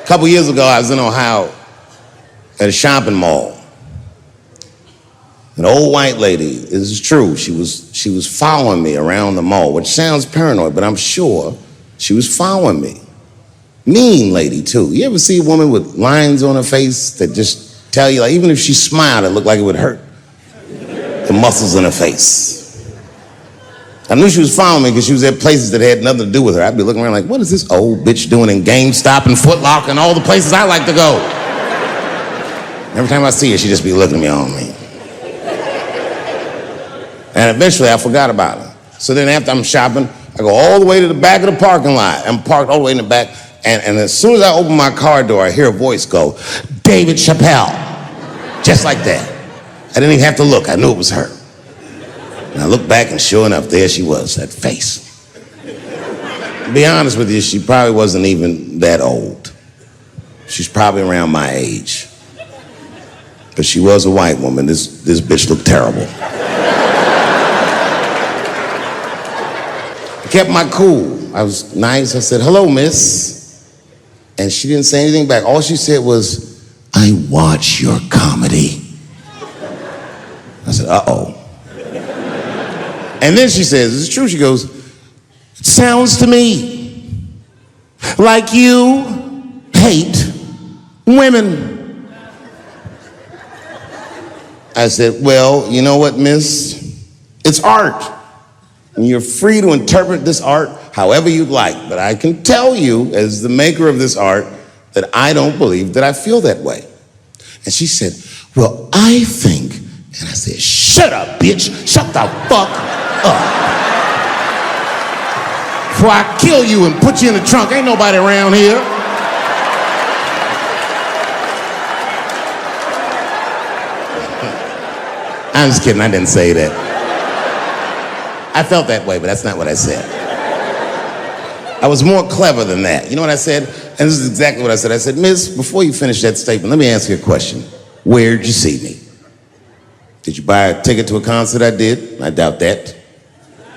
A couple years ago, I was in Ohio at a shopping mall. An old white lady, this is true, she was following me around the mall, which sounds paranoid, but I'm sure she was following me. Mean lady, too. You ever see a woman with lines on her face that just tell you, like, even if she smiled, it looked like it would hurt? The muscles in her face. I knew she was following me because she was at places that had nothing to do with her. I'd be looking around like, what is this old bitch doing in GameStop and Foot Locker and all the places I like to go? Every time I see her, she'd just be looking at me on me. And eventually I forgot about her. So then after I'm shopping, I go all the way to the back of the parking lot. I'm parked all the way in the back. And as soon as I open my car door, I hear a voice go, David Chappelle. Just like that. I didn't even have to look. I knew it was her. And I looked back and sure enough, there she was, that face. To be honest with you, she probably wasn't even that old. She's probably around my age. But she was a white woman. This bitch looked terrible. I kept my cool. I was nice. I said, hello, miss. And she didn't say anything back. All she said was, I watch your comedy. I said, uh-oh. And then she says, this is true. She goes, it sounds to me like you hate women. I said, well, you know what, miss? It's art. And you're free to interpret this art however you'd like. But I can tell you, as the maker of this art, that I don't believe that I feel that way. And she said, well, I think. And I said, shut up, bitch. Shut the fuck up. Before I kill you and put you in the trunk. Ain't nobody around here. I'm just kidding. I didn't say that. I felt that way, but that's not what I said. I was more clever than that. You know what I said? And this is exactly what I said. I said, miss, before you finish that statement, let me ask you a question. Where'd you see me? Did you buy a ticket to a concert I did? I doubt that.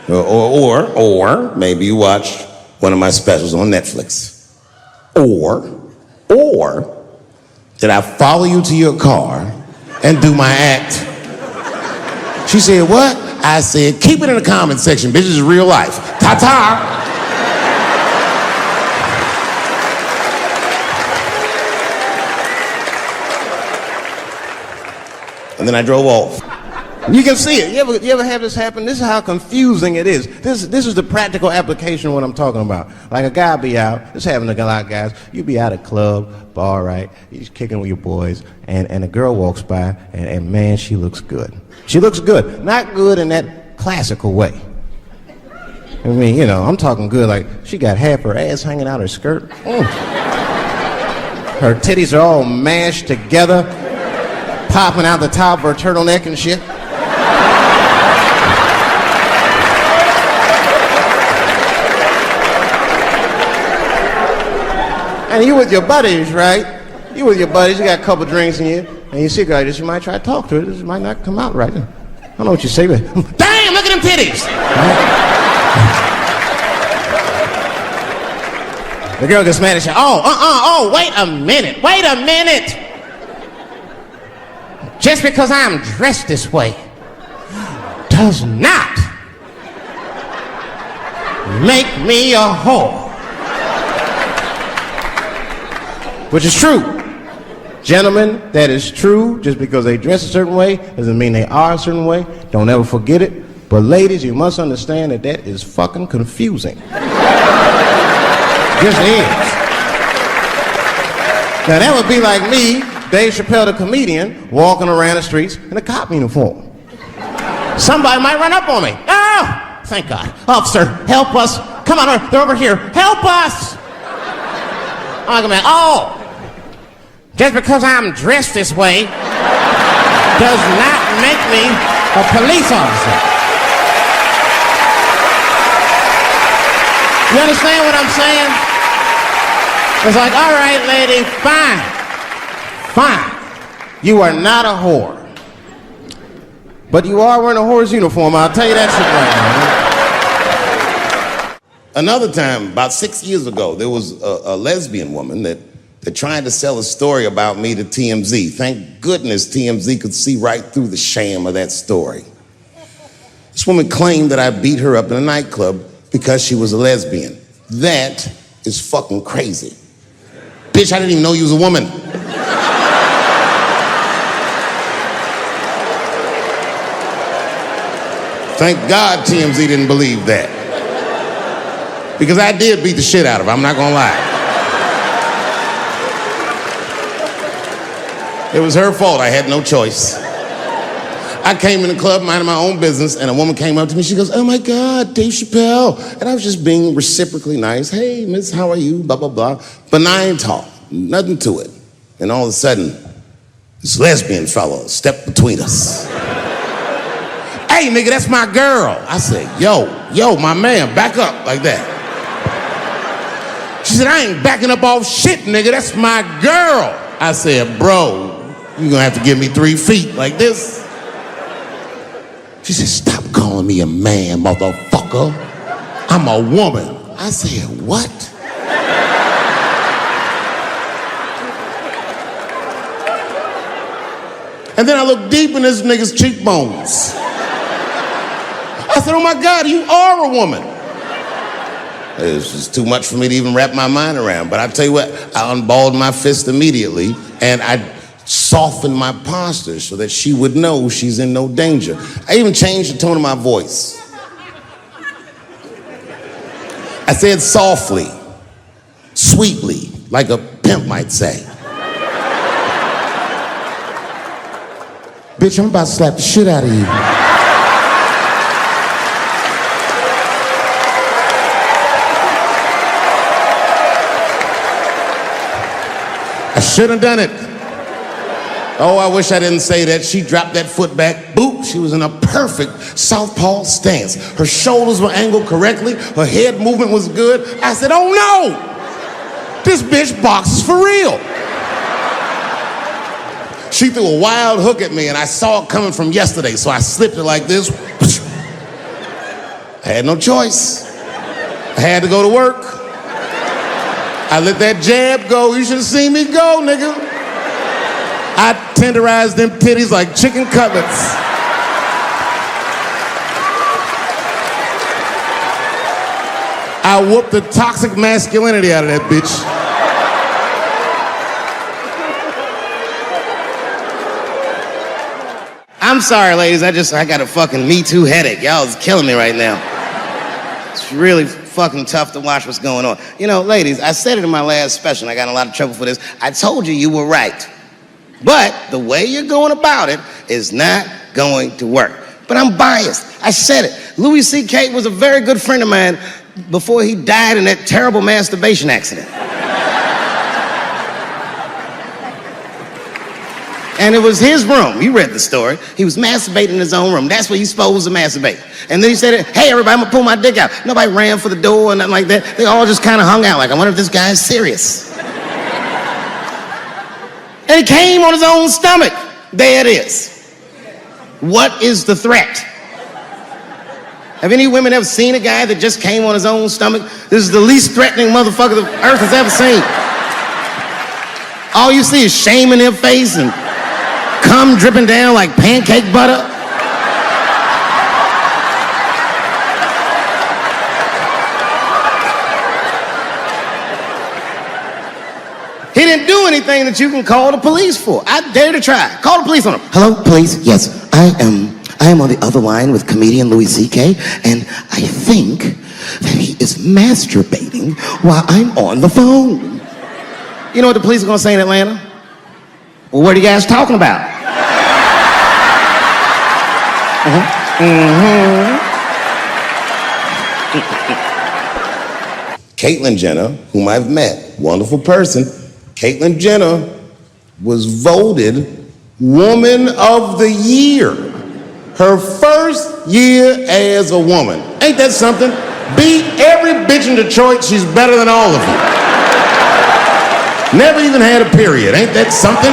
Or maybe you watched one of my specials on Netflix. Or did I follow you to your car and do my act? She said, what? I said, keep it in the comment section, bitch. This is real life. Ta-ta. And then I drove off. You can see it. You ever have this happen? This is how confusing it is. This is the practical application of what I'm talking about. Like a guy be out, just having a lot of guys, you be out at a club, bar, right? You're kicking with your boys, and a girl walks by, and man, she looks good. She looks good. Not good in that classical way. I mean, you know, I'm talking good like she got half her ass hanging out her skirt. Her titties are all mashed together, popping out the top of her turtleneck and shit. And you with your buddies, right? You with your buddies, you got a couple drinks in you, and you see a girl, you might try to talk to her, this might not come out right. I don't know what you say, but damn, look at them titties! The girl gets mad and says, wait a minute. Just because I'm dressed this way does not make me a whore. Which is true. Gentlemen, that is true. Just because they dress a certain way doesn't mean they are a certain way. Don't ever forget it. But ladies, you must understand that that is fucking confusing. Just is. Now that would be like me, Dave Chappelle the comedian, walking around the streets in a cop uniform. Somebody might run up on me. Oh, thank God. Officer, help us. Come on, they're over here. Help us. I'm like, oh, just because I'm dressed this way does not make me a police officer. You understand what I'm saying? It's like, all right, lady, fine. You are not a whore. But you are wearing a whore's uniform, I'll tell you that shit right now. Another time, about 6 years ago, there was a lesbian woman that that tried to sell a story about me to TMZ. Thank goodness TMZ could see right through the sham of that story. This woman claimed that I beat her up in a nightclub because she was a lesbian. That is fucking crazy. Bitch, I didn't even know you was a woman. Thank God TMZ didn't believe that. Because I did beat the shit out of her, I'm not gonna lie. It was her fault, I had no choice. I came in the club minding my own business and a woman came up to me, she goes, "Oh my God, Dave Chappelle." And I was just being reciprocally nice. "Hey, miss, how are you?" Blah, blah, blah. Benign talk, nothing to it. And all of a sudden, this lesbian fellow stepped between us. "Hey, nigga, that's my girl." I said, yo, my man, back up like that. She said, "I ain't backing up off shit, nigga, that's my girl." I said, "Bro, you're gonna have to give me 3 feet like this." She said, "Stop calling me a man, motherfucker. I'm a woman." I said, "What?" And then I looked deep in this nigga's cheekbones. I said, "Oh my God, you are a woman." It was just too much for me to even wrap my mind around. But I tell you what, I unballed my fist immediately and I softened my posture so that she would know she's in no danger. I even changed the tone of my voice. I said softly, sweetly, like a pimp might say. "Bitch, I'm about to slap the shit out of you." I should have done it. Oh, I wish I didn't say that. She dropped that foot back. Boop. She was in a perfect southpaw stance. Her shoulders were angled correctly. Her head movement was good. I said, "Oh no! This bitch boxes for real." She threw a wild hook at me and I saw it coming from yesterday, so I slipped it like this. I had no choice. I had to go to work. I let that jab go. You should have seen me go, nigga. I tenderized them titties like chicken cutlets. I whooped the toxic masculinity out of that bitch. I'm sorry, ladies, I got a fucking Me Too headache. Y'all is killing me right now. It's really fucking tough to watch what's going on. You know, ladies, I said it in my last special, and I got in a lot of trouble for this. I told you you were right. But the way you're going about it is not going to work. But I'm biased. I said it. Louis C.K. was a very good friend of mine before he died in that terrible masturbation accident. And it was his room. You read the story. He was masturbating in his own room. That's where you're supposed to masturbate. And then he said, "Hey, everybody, I'm gonna pull my dick out." Nobody ran for the door or nothing like that. They all just kind of hung out like, I wonder if this guy's serious. And he came on his own stomach. There it is. What is the threat? Have any women ever seen a guy that just came on his own stomach? This is the least threatening motherfucker the earth has ever seen. All you see is shame in their face and cum dripping down like pancake butter. He didn't do anything that you can call the police for. I dare to try. Call the police on him. "Hello, police? Yes, I am on the other line with comedian Louis C.K. and I think that he is masturbating while I'm on the phone." You know what the police are gonna say in Atlanta? "Well, what are you guys talking about?" Caitlyn Jenner, whom I've met, wonderful person. Caitlyn Jenner was voted Woman of the Year. Her first year as a woman. Ain't that something? Beat every bitch in Detroit, she's better than all of them. Never even had a period, ain't that something?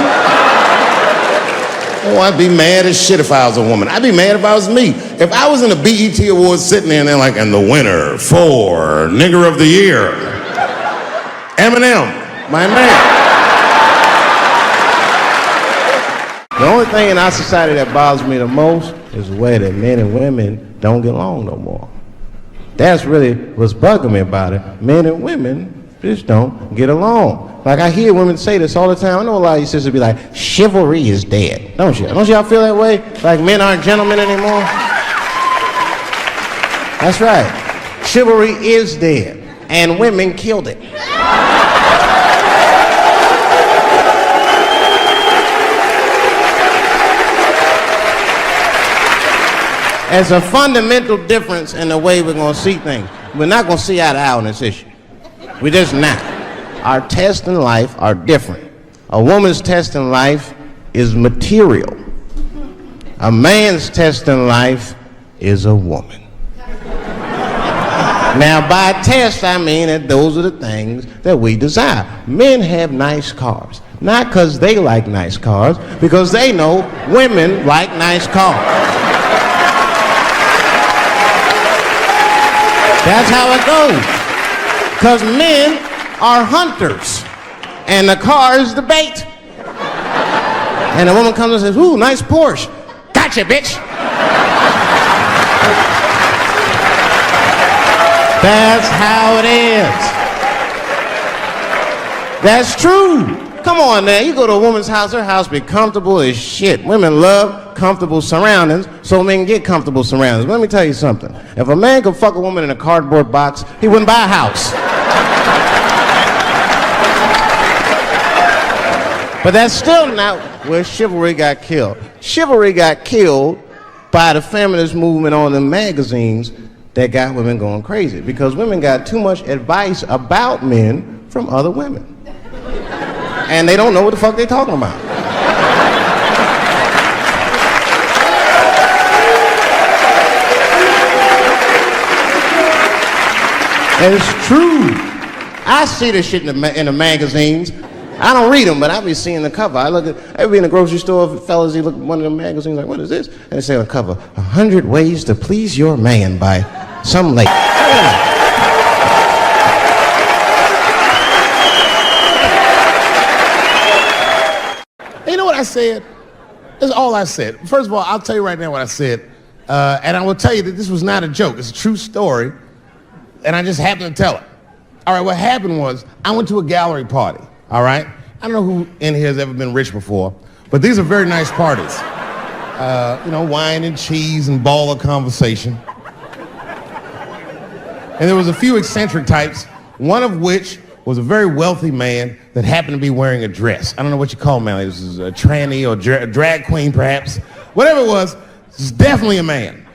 Oh, I'd be mad as shit if I was a woman. I'd be mad if I was me. If I was in a BET Awards sitting there and they're like, "And the winner for Nigger of the Year, Eminem, my man." The only thing in our society that bothers me the most is the way that men and women don't get along no more. That's really what's bugging me about it. Men and women just don't get along. Like I hear women say this all the time. I know a lot of you sisters be like, chivalry is dead. Don't you? Don't y'all feel that way? Like men aren't gentlemen anymore? That's right. Chivalry is dead. And women killed it. There's a fundamental difference in the way we're going to see things. We're not going to see eye to eye on this issue. We're just not. Our tests in life are different. A woman's test in life is material. A man's test in life is a woman. Now, by test, I mean that those are the things that we desire. Men have nice cars. Not because they like nice cars, because they know women like nice cars. That's how it goes. Because men are hunters, and the car is the bait. And a woman comes and says, ooh, nice Porsche. Gotcha, bitch. That's how it is. That's true. Come on now, you go to a woman's house, her house be comfortable as shit. Women love comfortable surroundings, so men get comfortable surroundings. But let me tell you something. If a man could fuck a woman in a cardboard box, he wouldn't buy a house. But that's still not where chivalry got killed. Chivalry got killed by the feminist movement on the magazines that got women going crazy, because women got too much advice about men from other women. And they don't know what the fuck they're talking about. And it's true. I see this shit in the magazines. I don't read them, but I be seeing the cover. I be in the grocery store, fellas, you look at one of the magazines like, what is this? And they say on the cover, 100 Ways to Please Your Man by some lady. You know what I said? That's all I said. First of all, I'll tell you right now what I said. And I will tell you that this was not a joke. It's a true story. And I just happened to tell it. All right, what happened was I went to a gallery party, all right? I don't know who in here has ever been rich before, but these are very nice parties. You know, wine and cheese and baller conversation. And there was a few eccentric types, one of which was a very wealthy man that happened to be wearing a dress. I don't know what you call him, man. This is a tranny or drag queen, perhaps. Whatever it was definitely a man.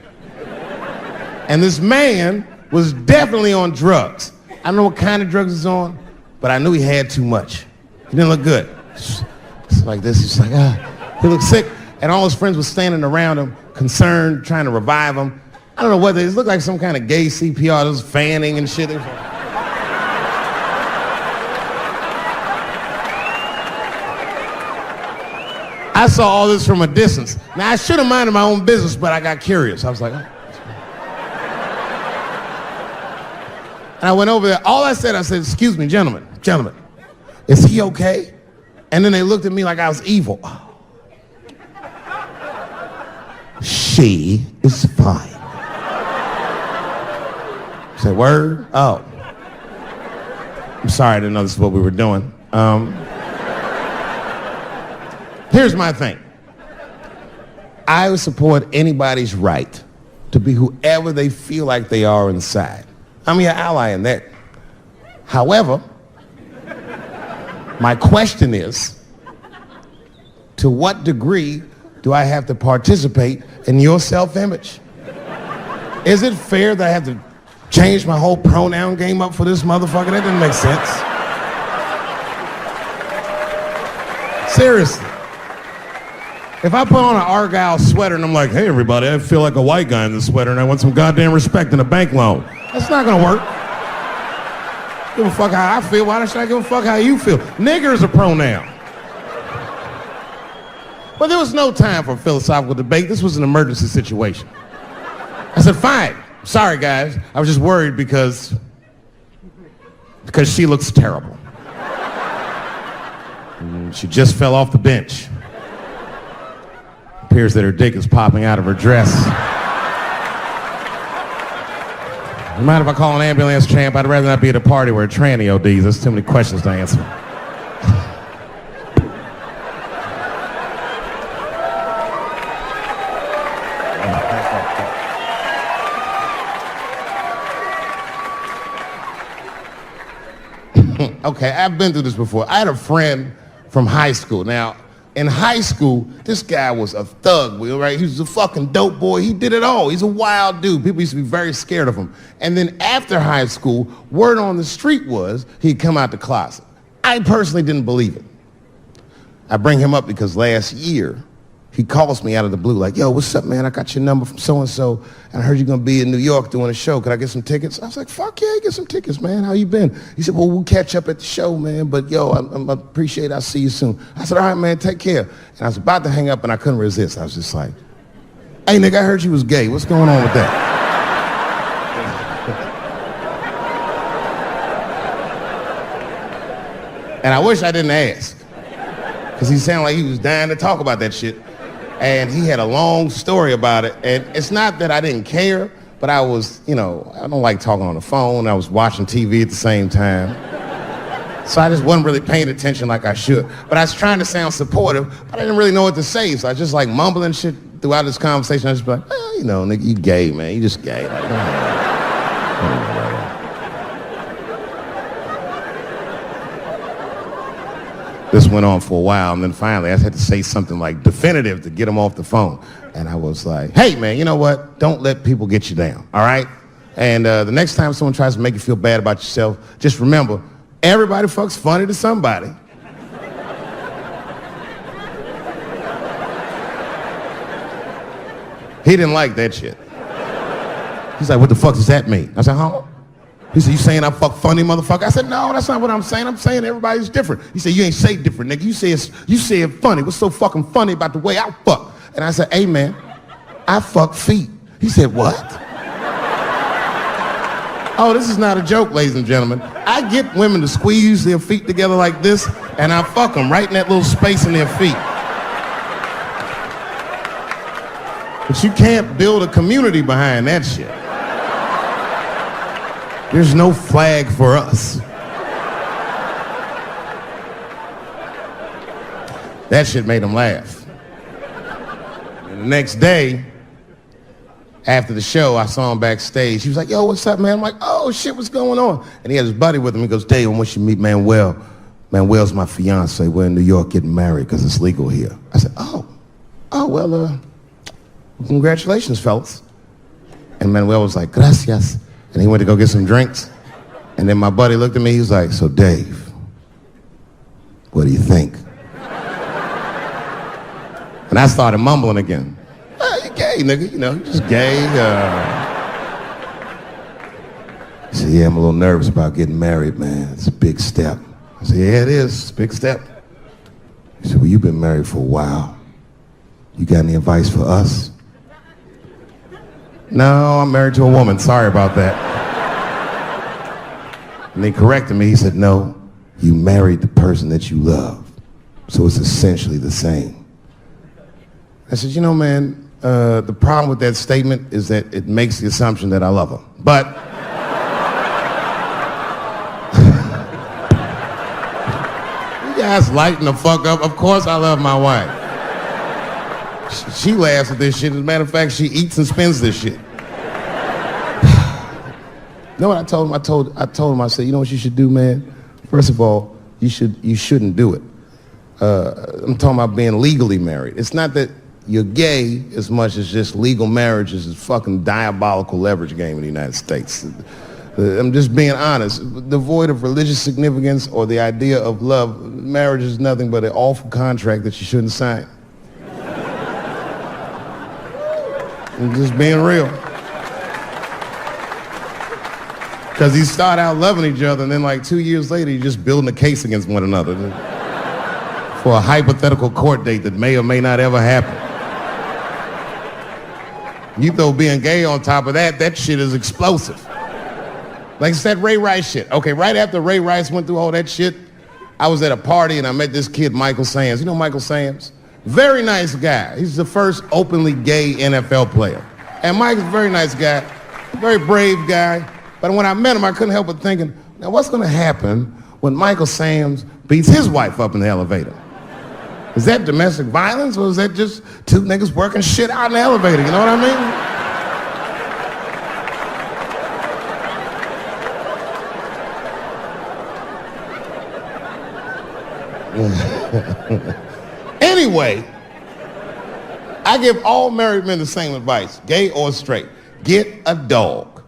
And this man was definitely on drugs. I don't know what kind of drugs he's on, but I knew he had too much. He didn't look good. It's like this, he's like, he looked sick. And all his friends were standing around him, concerned, trying to revive him. I don't know whether it looked like some kind of gay CPR, there was fanning and shit. I saw all this from a distance. Now, I should have minded my own business, but I got curious. I was like, oh. And I went over there. All I said, excuse me, gentlemen, is he okay? And then they looked at me like I was evil. Oh. She is fine. I said, word? Oh. I'm sorry, I didn't know this is what we were doing. Here's my thing. I would support anybody's right to be whoever they feel like they are inside. I'm your ally in that. However, my question is, to what degree do I have to participate in your self-image? Is it fair that I have to change my whole pronoun game up for this motherfucker? That doesn't make sense. Seriously. If I put on an Argyle sweater and I'm like, hey everybody, I feel like a white guy in this sweater and I want some goddamn respect and a bank loan. That's not gonna work. Give a fuck how I feel. Why should I give a fuck how you feel? Nigger is a pronoun. But there was no time for philosophical debate. This was an emergency situation. I said, fine. Sorry, guys. I was just worried because she looks terrible. She just fell off the bench. appears that her dick is popping out of her dress. You mind if I call an ambulance, champ? I'd rather not be at a party where a tranny ODs. There's too many questions to answer. Okay, I've been through this before. I had a friend from high school. Now, in high school, this guy was a thug, right? He was a fucking dope boy. He did it all. He's a wild dude. People used to be very scared of him. And then after high school, word on the street was he'd come out the closet. I personally didn't believe it. I bring him up because last year, he calls me out of the blue like, yo, what's up, man? I got your number from so-and-so, and I heard you're going to be in New York doing a show. Could I get some tickets? I was like, fuck yeah, get some tickets, man. How you been? He said, well, we'll catch up at the show, man, but yo, I appreciate it. I'll see you soon. I said, all right, man, take care. And I was about to hang up, and I couldn't resist. I was just like, hey, nigga, I heard you was gay. What's going on with that? And I wish I didn't ask, because he sounded like he was dying to talk about that shit. And he had a long story about it. And it's not that I didn't care, but I was, I don't like talking on the phone. I was watching TV at the same time. So I just wasn't really paying attention like I should. But I was trying to sound supportive, but I didn't really know what to say. So I was just like mumbling shit throughout this conversation. I was just like, nigga, you gay, man. You just gay. This went on for a while, and then finally I had to say something like definitive to get him off the phone. And I was like, hey, man, you know what? Don't let people get you down, all right? And the next time someone tries to make you feel bad about yourself, just remember, everybody fucks funny to somebody. He didn't like that shit. He's like, what the fuck does that mean? I said, huh? He said, you saying I fuck funny, motherfucker? I said, no, that's not what I'm saying. I'm saying everybody's different. He said, you ain't say different, nigga. You say it funny. What's so fucking funny about the way I fuck? And I said, hey, man, I fuck feet. He said, what? Oh, this is not a joke, ladies and gentlemen. I get women to squeeze their feet together like this, and I fuck them right in that little space in their feet. But you can't build a community behind that shit. There's no flag for us. That shit made him laugh. And the next day, after the show, I saw him backstage. He was like, yo, what's up, man? I'm like, oh, shit, what's going on? And he had his buddy with him. He goes, Dave, I want you to meet Manuel. Manuel's my fiance. We're in New York getting married because it's legal here. I said, well, congratulations, fellas. And Manuel was like, gracias. And he went to go get some drinks. And then my buddy looked at me, he was like, so Dave, what do you think? And I started mumbling again. You gay, nigga, you just gay. He said, yeah, I'm a little nervous about getting married, man. It's a big step. I said, yeah, it is. It's a big step. He said, well, you've been married for a while. You got any advice for us? No, I'm married to a woman. Sorry about that. And they corrected me. He said, no, you married the person that you love. So it's essentially the same. I said, man, the problem with that statement is that it makes the assumption that I love her. But you guys lighten the fuck up. Of course I love my wife. She laughs at this shit. As a matter of fact, she eats and spends this shit. You know what I told him? I told him, I said, you know what you should do, man? First of all, you shouldn't do it. I'm talking about being legally married. It's not that you're gay as much as just legal marriage is a fucking diabolical leverage game in the United States. I'm just being honest. Devoid of religious significance or the idea of love, marriage is nothing but an awful contract that you shouldn't sign. I'm just being real. Because you start out loving each other, and then like 2 years later, you're just building a case against one another for a hypothetical court date that may or may not ever happen. You throw being gay on top of that, that shit is explosive. Like it's that Ray Rice shit. Okay, right after Ray Rice went through all that shit, I was at a party and I met this kid, Michael Samms. You know Michael Samms? Very nice guy. He's the first openly gay NFL player. And Mike is a very nice guy, very brave guy. But when I met him, I couldn't help but thinking, now what's going to happen when Michael Samms beats his wife up in the elevator? Is that domestic violence, or is that just two niggas working shit out in the elevator? You know what I mean? Anyway, I give all married men the same advice, gay or straight. Get a dog.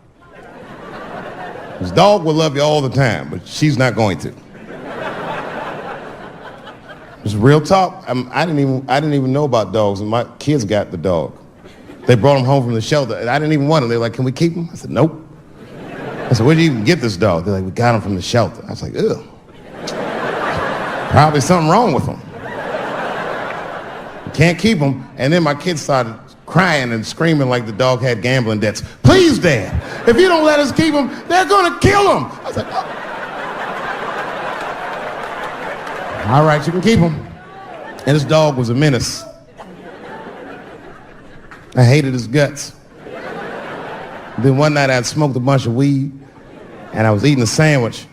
This dog will love you all the time, but she's not going to. It's real talk. I didn't even know about dogs, and my kids got the dog. They brought him home from the shelter, and I didn't even want him. They were like, "Can we keep him?" I said, "Nope." I said, "Where'd you even get this dog?" They're like, "We got him from the shelter." I was like, "Ugh." Probably something wrong with him. You can't keep him. And then my kids started crying and screaming like the dog had gambling debts. "Please, Dad, if you don't let us keep him, they're gonna kill him." I was like, "Oh. All right, you can keep him." And this dog was a menace. I hated his guts. Then one night I'd smoked a bunch of weed, and I was eating a sandwich,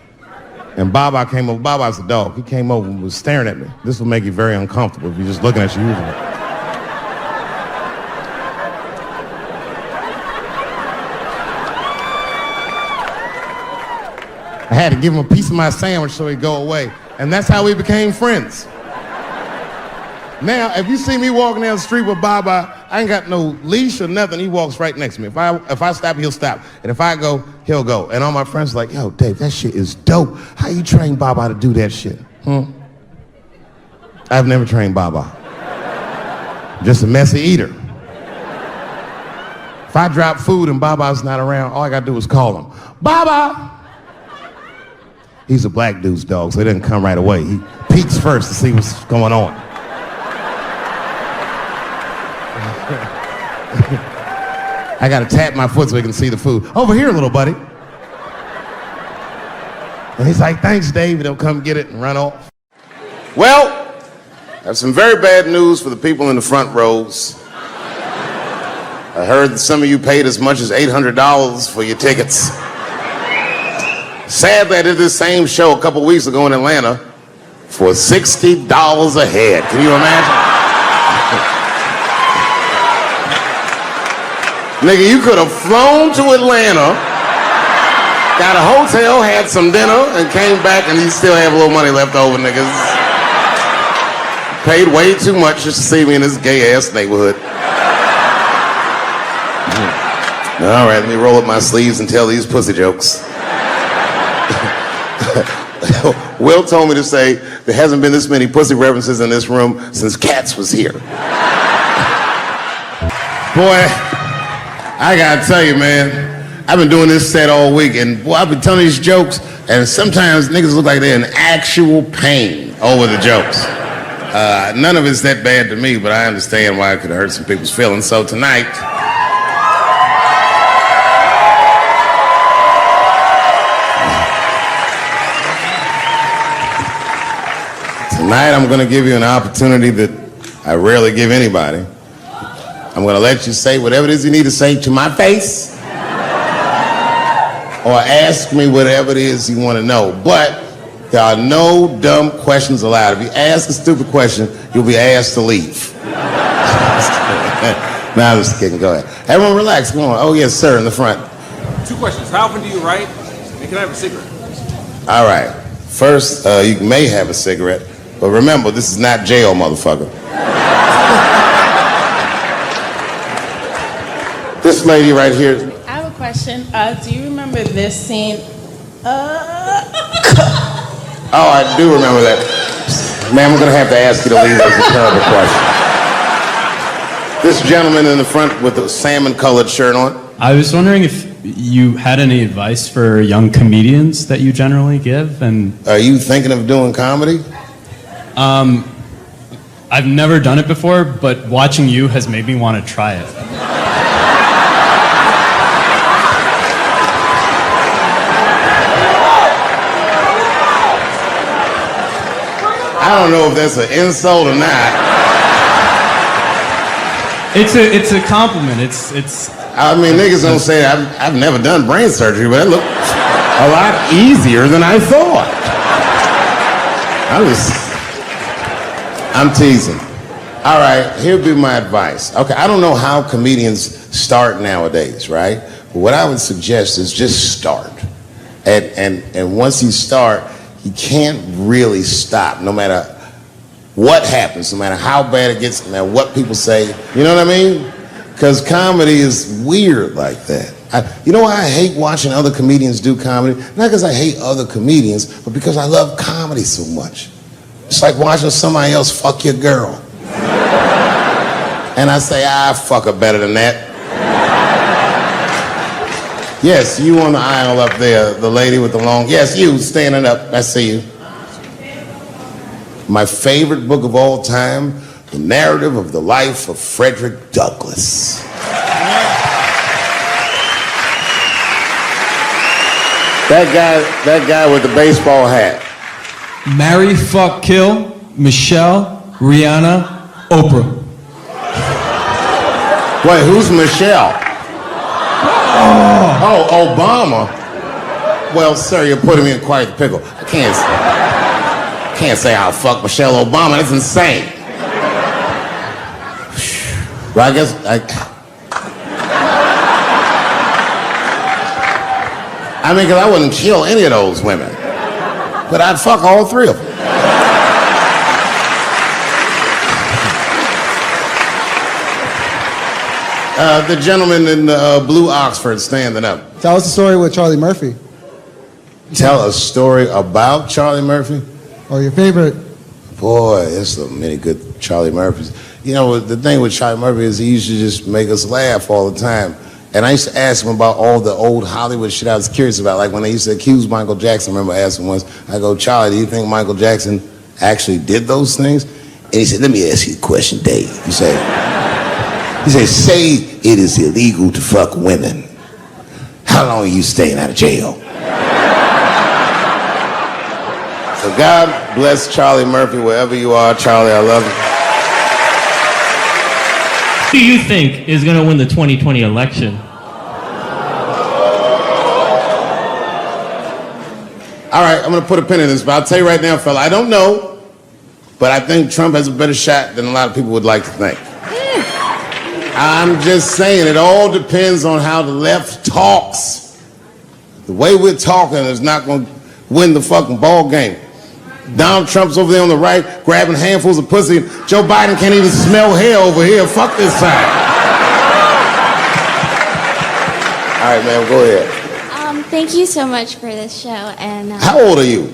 and Baba came over. Baba's the dog. He came over and was staring at me. This will make you very uncomfortable if you're just looking at you usually. I had to give him a piece of my sandwich so he'd go away. And that's how we became friends. Now, if you see me walking down the street with Baba, I ain't got no leash or nothing. He walks right next to me. If I stop, he'll stop. And if I go, he'll go. And all my friends are like, "Yo, Dave, that shit is dope. How you train Baba to do that shit?" I've never trained Baba. Just a messy eater. If I drop food and Baba's not around, all I gotta do is call him. "Baba!" He's a black dude's dog, so he doesn't come right away. He peeks first to see what's going on. I gotta tap my foot so he can see the food. "Over here, little buddy." And he's like, "Thanks, Dave." He'll come get it and run off. Well, I have some very bad news for the people in the front rows. I heard that some of you paid as much as $800 for your tickets. Sadly, I did this same show a couple weeks ago in Atlanta for $60 a head. Can you imagine? Nigga, you could have flown to Atlanta, got a hotel, had some dinner, and came back and you still have a little money left over, niggas. Paid way too much just to see me in this gay-ass neighborhood. All right, let me roll up my sleeves and tell these pussy jokes. Will told me to say there hasn't been this many pussy references in this room since Cats was here. Boy, I gotta tell you, man, I've been doing this set all week, and boy, I've been telling these jokes, and sometimes niggas look like they're in actual pain over the jokes. None of it's that bad to me, but I understand why it could hurt some people's feelings. So tonight, I'm going to give you an opportunity that I rarely give anybody. I'm going to let you say whatever it is you need to say to my face, or ask me whatever it is you want to know. But there are no dumb questions allowed. If you ask a stupid question, you'll be asked to leave. Now I'm just kidding. Go ahead. Everyone relax. Come on. Oh, yes, sir, in the front. 2 questions. How often do you write? And can I have a cigarette? All right. First, you may have a cigarette. But remember, this is not jail, motherfucker. This lady right here. I have a question. Do you remember this scene? Oh, I do remember that. Ma'am, I'm going to have to ask you to leave. That's a terrible question. This gentleman in the front with the salmon-colored shirt on. I was wondering if you had any advice for young comedians that you generally give, and... Are you thinking of doing comedy? I've never done it before, but watching you has made me want to try it. I don't know if that's an insult or not. It's a compliment. It's. I mean, niggas don't say I've never done brain surgery, but it looked a lot easier than I thought. I'm teasing. All right, here'd be my advice. Okay, I don't know how comedians start nowadays, right? But what I would suggest is just start. And once you start, you can't really stop, no matter what happens, no matter how bad it gets, no matter what people say. You know what I mean? Because comedy is weird like that. You know why I hate watching other comedians do comedy? Not because I hate other comedians, but because I love comedy so much. It's like watching somebody else fuck your girl. And I say, fuck her better than that. Yes, you on the aisle up there, the lady with the long, yes, you standing up, I see you. My favorite book of all time, The Narrative of the Life of Frederick Douglass. That guy with the baseball hat. Marry, fuck, kill, Michelle, Rihanna, Oprah. Wait, who's Michelle? Oh, Obama. Well, sir, you're putting me in quite the pickle. I can't say I'll fuck Michelle Obama. That's insane. Well, I guess I mean, because I wouldn't kill any of those women, but I'd fuck all three of them. The gentleman in the blue Oxford standing up. Tell us the story with Charlie Murphy. Tell a story about Charlie Murphy? Or your favorite. Boy, there's so many good Charlie Murphys. You know, the thing with Charlie Murphy is he used to just make us laugh all the time. And I used to ask him about all the old Hollywood shit I was curious about. Like when they used to accuse Michael Jackson, I remember asking once, I go, Charlie, do you think Michael Jackson actually did those things? And he said, let me ask you a question, Dave. He said, say it is illegal to fuck women. How long are you staying out of jail? So God bless Charlie Murphy wherever you are. Charlie, I love you. Who do you think is going to win the 2020 election? All right, I'm going to put a pin in this, but I'll tell you right now, fella, I don't know, but I think Trump has a better shot than a lot of people would like to think. I'm just saying, it all depends on how the left talks. The way we're talking is not going to win the fucking ball game. Donald Trump's over there on the right, grabbing handfuls of pussy. Joe Biden can't even smell hair over here. Fuck this side. All right, man, go ahead. Thank you so much for this show. And how old are you?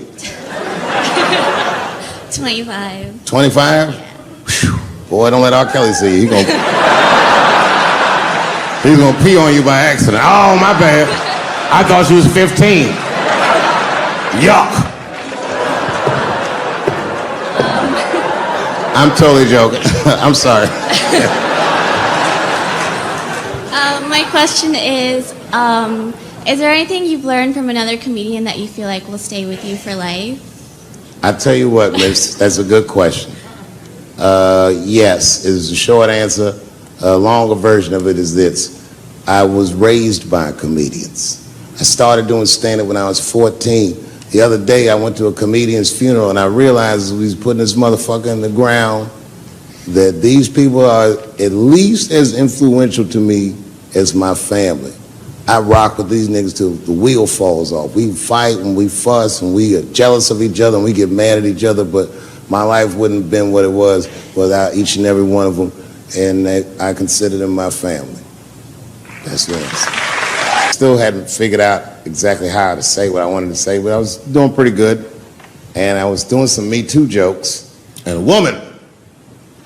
25. 25? Yeah. Boy, don't let R. Kelly see you. He's gonna pee on you by accident. Oh, my bad. I thought she was 15. Yuck. I'm totally joking. I'm sorry. My question is there anything you've learned from another comedian that you feel like will stay with you for life? I tell you what, miss, that's a good question. Yes, is the short answer. A longer version of it is this. I was raised by comedians. I started doing stand-up when I was 14. The other day, I went to a comedian's funeral, and I realized as we was putting this motherfucker in the ground that these people are at least as influential to me as my family. I rock with these niggas till the wheel falls off. We fight and we fuss and we are jealous of each other and we get mad at each other, but my life wouldn't have been what it was without each and every one of them, and I consider them my family. That's the answer. Still hadn't figured out exactly how to say what I wanted to say, but I was doing pretty good. And I was doing some Me Too jokes, and a woman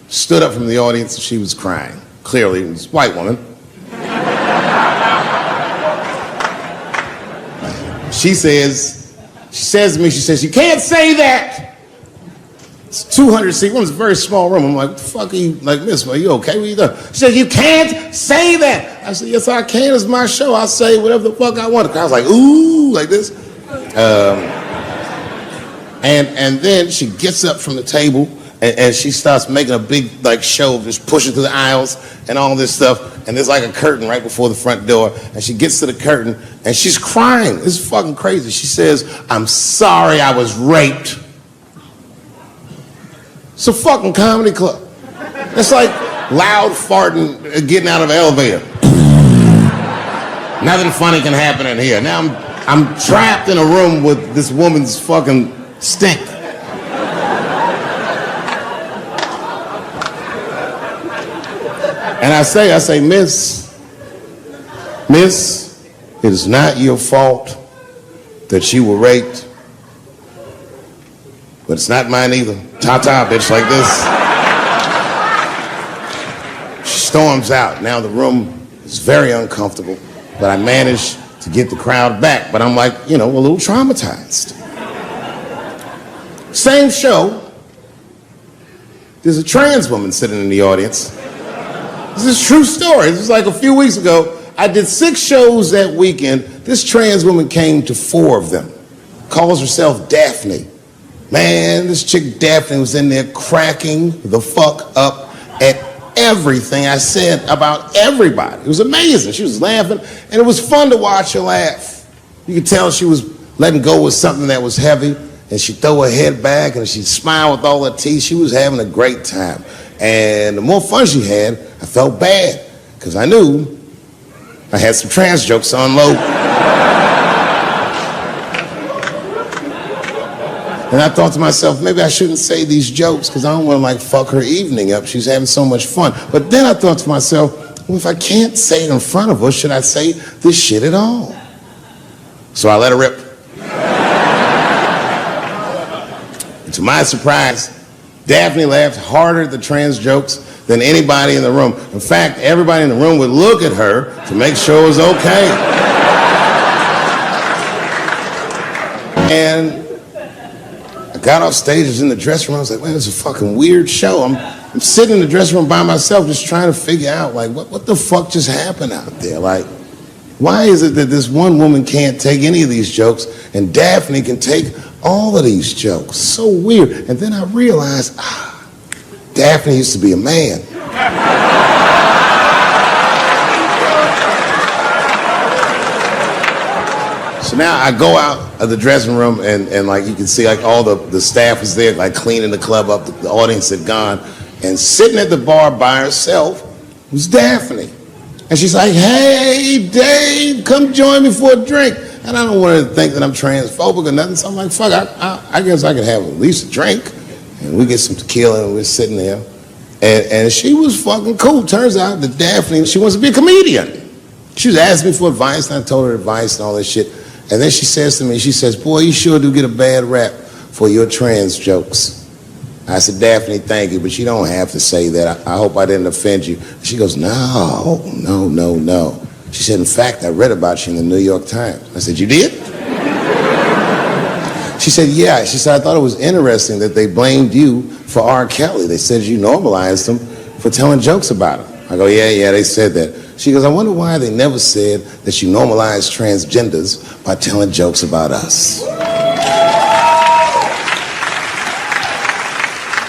stood up from the audience and she was crying. Clearly, it was a white woman. She says to me, you can't say that. It's 200 seats. It's a very small room. I'm like, what the fuck are you, like, miss, are you okay? What are you doing? She said, you can't say that. I said, yes, I can. It's my show. I'll say whatever the fuck I want. I was like, ooh, like this. And then she gets up from the table And she starts making a big like show of just pushing through the aisles and all this stuff. And there's like a curtain right before the front door. And she gets to the curtain and she's crying. It's fucking crazy. She says, "I'm sorry I was raped." It's a fucking comedy club. It's like loud farting getting out of an elevator. Nothing funny can happen in here. Now I'm trapped in a room with this woman's fucking stink. And I say, Miss, it is not your fault that you were raped, but it's not mine either. Ta-ta, bitch, like this. She storms out. Now the room is very uncomfortable, but I managed to get the crowd back. But I'm like, a little traumatized. Same show, there's a trans woman sitting in the audience. This is a true story. This was like a few weeks ago. I did 6 shows that weekend. This trans woman came to 4 of them. Calls herself Daphne. Man, this chick Daphne was in there cracking the fuck up at everything I said about everybody. It was amazing. She was laughing, and it was fun to watch her laugh. You could tell she was letting go of something that was heavy, and she'd throw her head back, and she'd smile with all her teeth. She was having a great time. And the more fun she had, I felt bad, because I knew I had some trans jokes to unload. And I thought to myself, maybe I shouldn't say these jokes, because I don't want to fuck her evening up. She's having so much fun. But then I thought to myself, well, if I can't say it in front of her, should I say this shit at all? So I let her rip. And to my surprise, Daphne laughed harder at the trans jokes than anybody in the room. In fact, everybody in the room would look at her to make sure it was okay. And I got off stage, I was in the dressing room, I was like, man, this is a fucking weird show. I'm sitting in the dressing room by myself just trying to figure out, what the fuck just happened out there? Why is it that this one woman can't take any of these jokes and Daphne can take all of these jokes? So weird. And then I realized, Daphne used to be a man. So now I go out of the dressing room and you can see all the staff was there cleaning the club up. The audience had gone. And sitting at the bar by herself was Daphne. And she's like, "Hey, Dave, come join me for a drink." And I don't want her to think that I'm transphobic or nothing. So I'm like, fuck, I guess I could have at least a drink. And we get some tequila and we're sitting there. And she was fucking cool. Turns out that Daphne, she wants to be a comedian. She was asking me for advice, and I told her advice and all that shit. And then she says to me, "Boy, you sure do get a bad rap for your trans jokes." I said, "Daphne, thank you, but you don't have to say that. I hope I didn't offend you." She goes, No. She said, "In fact, I read about you in the New York Times." I said, "You did?" She said, "Yeah." She said, "I thought it was interesting that they blamed you for R. Kelly. They said you normalized him for telling jokes about him." I go, yeah, they said that." She goes, "I wonder why they never said that you normalized transgenders by telling jokes about us."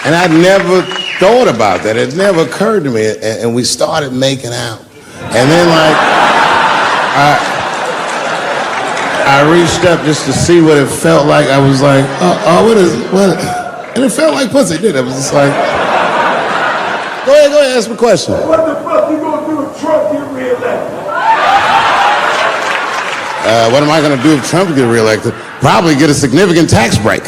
And I'd never thought about that. It never occurred to me. And we started making out. And then I reached up just to see what it felt like. I was like, what? And it felt like pussy, didn't it? It was just like, go ahead, ask me a question. What the fuck you gonna do if Trump get reelected? What am I gonna do if Trump get reelected? Probably get a significant tax break.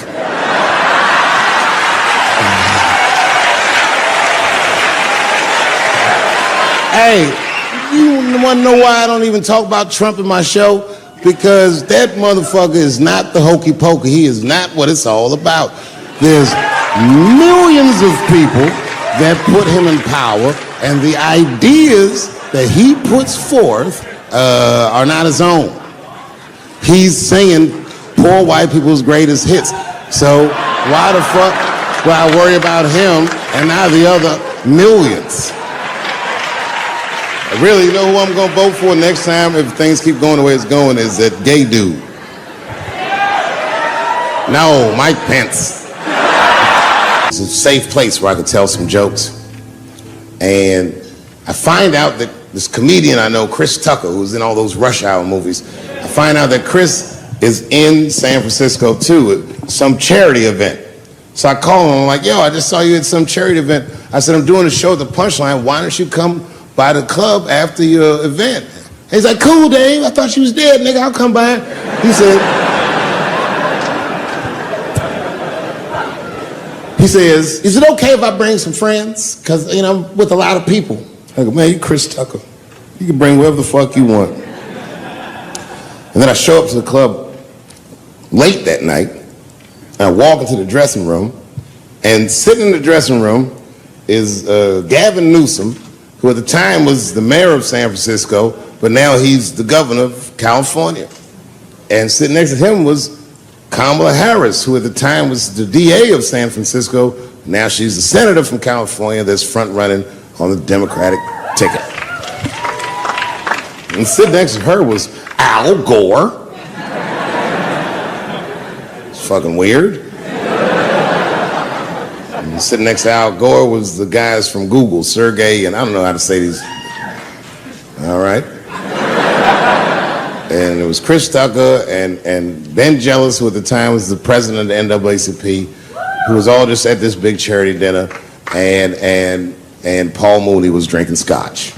Hey, you want to know why I don't even talk about Trump in my show? Because that motherfucker is not the hokey pokey. He is not what it's all about. There's millions of people that put him in power, and the ideas that he puts forth are not his own. He's singing poor white people's greatest hits. So why the fuck would I worry about him and not the other millions? Really, you know who I'm gonna vote for next time if things keep going the way it's going is that gay dude. No, Mike Pence. a safe place where I could tell some jokes. And I find out that this comedian I know, Chris Tucker, who's in all those Rush Hour movies, I find out that Chris is in San Francisco too at some charity event. So I call him, I'm like, yo, I just saw you at some charity event. I said, I'm doing a show at the Punchline. Why don't you come by the club after your event? He's like, cool, Dave. I thought you was dead, nigga. I'll come by. He says, is it okay if I bring some friends? Because, you know, I'm with a lot of people. I go, man, you Chris Tucker. You can bring whoever the fuck you want. And then I show up to the club late that night. And I walk into the dressing room. And sitting in the dressing room is Gavin Newsom, who at the time was the mayor of San Francisco, but now he's the governor of California. And sitting next to him was Kamala Harris, who at the time was the DA of San Francisco. Now she's the senator from California that's front running on the Democratic ticket. And sitting next to her was Al Gore. It's fucking weird. And sitting next to Al Gore was the guys from Google, Sergey, and I don't know how to say these. All right. And it was Chris Tucker and Ben Jealous, who at the time was the president of the NAACP, who was all just at this big charity dinner, and Paul Mooney was drinking scotch.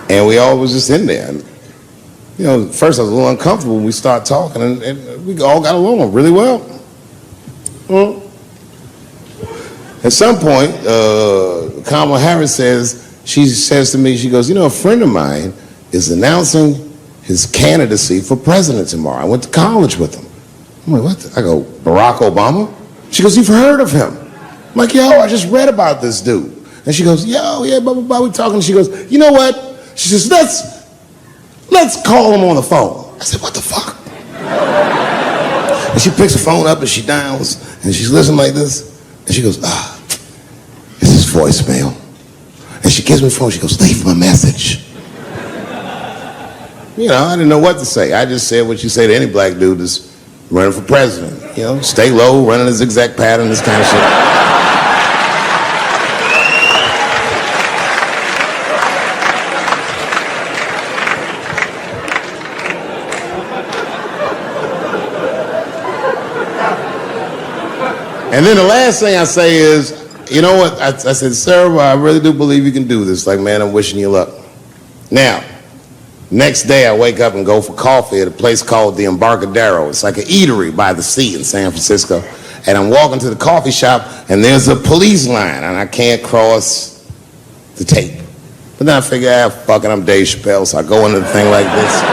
And we all was just in there. And, you know, at first I was a little uncomfortable when we started talking, and we all got along really well. Well, at some point, Kamala Harris she says to me, she goes, you know, a friend of mine is announcing his candidacy for president tomorrow. I went to college with him. I'm like, what? I go, Barack Obama? She goes, you've heard of him? I'm like, yo, I just read about this dude. And she goes, yo, yeah, blah, blah, blah, we talking. She goes, you know what? She says, let's call him on the phone. I said, what the fuck? And she picks the phone up and she dials and she's listening like this. And she goes, this is voicemail. And she gives me the phone, she goes, leave him a message. You know, I didn't know what to say. I just said what you say to any black dude that's running for president. You know, stay low, running a zigzag pattern, this kind of shit. And then the last thing I say is, you know what? I said, sir, I really do believe you can do this. Like, man, I'm wishing you luck. Now, next day I wake up and go for coffee at a place called the Embarcadero. It's like an eatery by the sea in San Francisco. And I'm walking to the coffee shop and there's a police line and I can't cross the tape. But then I figure, fuck it, I'm Dave Chappelle, so I go into the thing like this.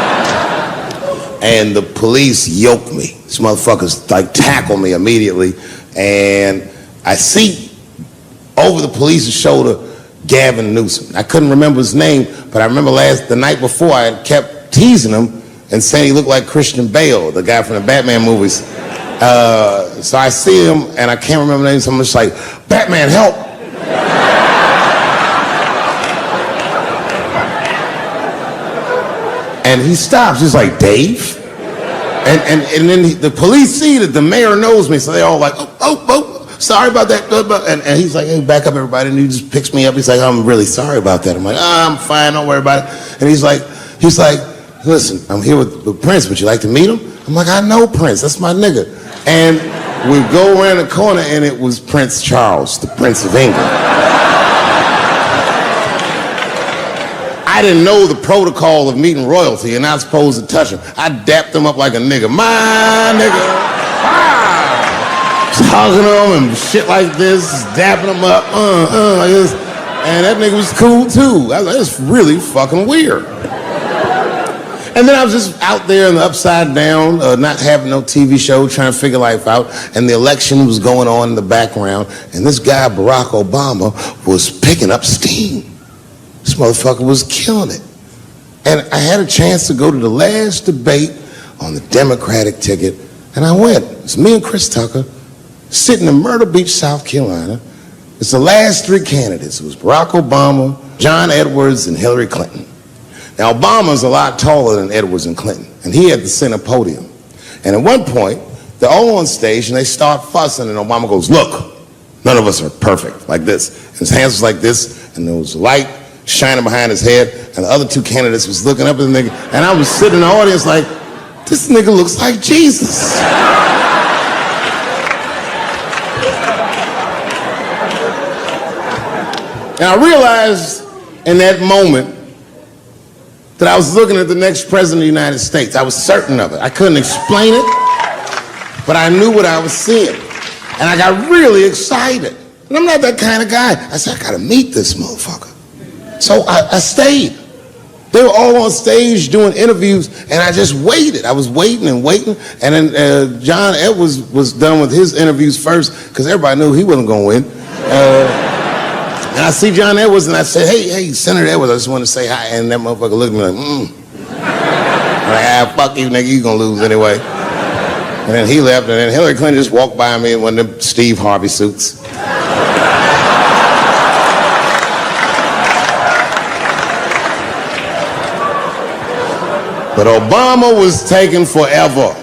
And the police yoke me. These motherfuckers like tackle me immediately. And I see over the police's shoulder Gavin Newsom. I couldn't remember his name, but I remember the night before I had kept teasing him and saying he looked like Christian Bale, the guy from the Batman movies. So I see him and I can't remember the name, so I'm just like, Batman, help! And he stops, he's like, Dave? And then the police see that the mayor knows me, so they're all like, oh, sorry about that. And he's like, hey, back up, everybody. And he just picks me up. He's like, I'm really sorry about that. I'm like, I'm fine, don't worry about it. And he's like, listen, I'm here with Prince. Would you like to meet him? I'm like, I know Prince. That's my nigga. And we go around the corner, and it was Prince Charles, the Prince of England. I didn't know the protocol of meeting royalty. You're not supposed to touch him. I dapped him up like a nigga. My nigga. Hugging him and shit like this, dapping him up, like this. And that nigga was cool too. I was like, it's really fucking weird. And then I was just out there in the upside down, not having no TV show, trying to figure life out. And the election was going on in the background. And this guy, Barack Obama, was picking up steam. This motherfucker was killing it. And I had a chance to go to the last debate on the Democratic ticket. And I went. It's me and Chris Tucker sitting in Myrtle Beach, South Carolina. It's the last three candidates. It was Barack Obama, John Edwards, and Hillary Clinton. Now, Obama's a lot taller than Edwards and Clinton, and he had the center podium. And at one point, They're all on stage and they start fussing, and Obama goes, look, none of us are perfect, like this. And his hands was like this, and there was light shining behind his head, and the other two candidates was looking up at the nigga, and I was sitting in the audience like, this nigga looks like Jesus. And I realized in that moment that I was looking at the next president of the United States. I was certain of it. I couldn't explain it, but I knew what I was seeing. And I got really excited. And I'm not that kind of guy. I said, I gotta meet this motherfucker. So I stayed. They were all on stage doing interviews, and I just waited. I was waiting and waiting. And then John Edwards was done with his interviews first, because everybody knew he wasn't gonna win. And I see John Edwards, and I said, hey, Senator Edwards, I just want to say hi. And that motherfucker looked at me like, I'm like, fuck you, nigga, you gonna lose anyway. And then he left, and then Hillary Clinton just walked by me in one of them Steve Harvey suits. But Obama was taking forever.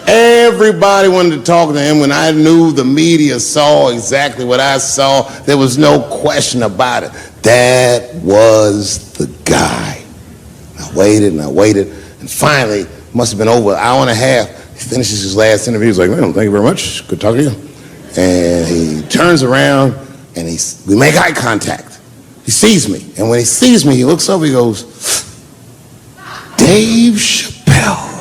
Everybody wanted to talk to him. When I knew the media saw exactly what I saw, there was no question about it. That was the guy. I waited and I waited, and finally, it must have been over an hour and a half, he finishes his last interview. He's like, man, thank you very much. Good talking to you. And he turns around, and we make eye contact. He sees me, and when he sees me, he looks over, he goes, Dave Chappelle.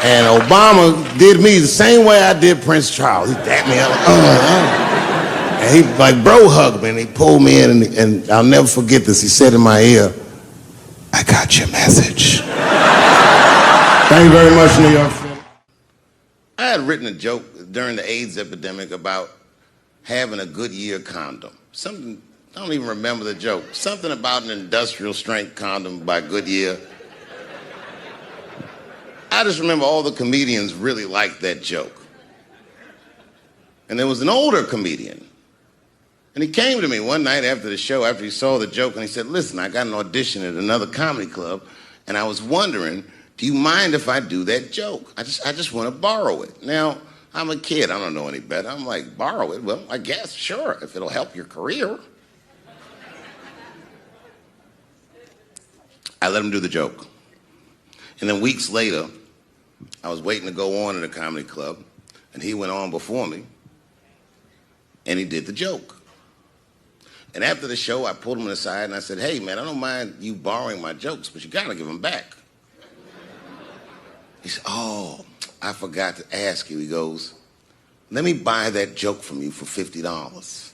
And Obama did me the same way I did Prince Charles. He tapped me out, and he like bro hugged me, and he pulled me in, and I'll never forget this. He said in my ear, I got your message. Thank you very much, New York City. I had written a joke during the AIDS epidemic about having a Goodyear condom. Something, I don't even remember the joke. Something about an industrial strength condom by Goodyear. I just remember all the comedians really liked that joke. And there was an older comedian. And he came to me one night after the show, after he saw the joke, and he said, listen, I got an audition at another comedy club, and I was wondering, do you mind if I do that joke? I just want to borrow it. Now, I'm a kid, I don't know any better. I'm like, borrow it? Well, I guess, sure, if it'll help your career. I let him do the joke. And then weeks later, I was waiting to go on in a comedy club, and he went on before me, and he did the joke. And after the show, I pulled him aside, and I said, hey, man, I don't mind you borrowing my jokes, but you gotta give them back. He said, oh, I forgot to ask you. He goes, let me buy that joke from you for $50.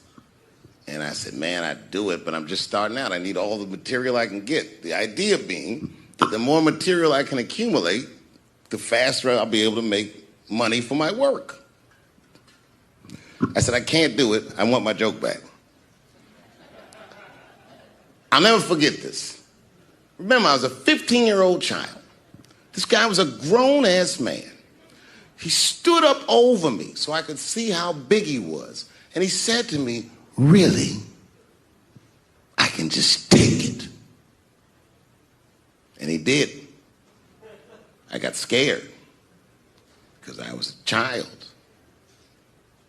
And I said, man, I'd do it, but I'm just starting out. I need all the material I can get. The idea being that the more material I can accumulate, the faster I'll be able to make money for my work. I said, I can't do it. I want my joke back. I'll never forget this. Remember, I was a 15-year-old child. This guy was a grown-ass man. He stood up over me so I could see how big he was. And he said to me, really? I can just take it. And he did. I got scared because I was a child.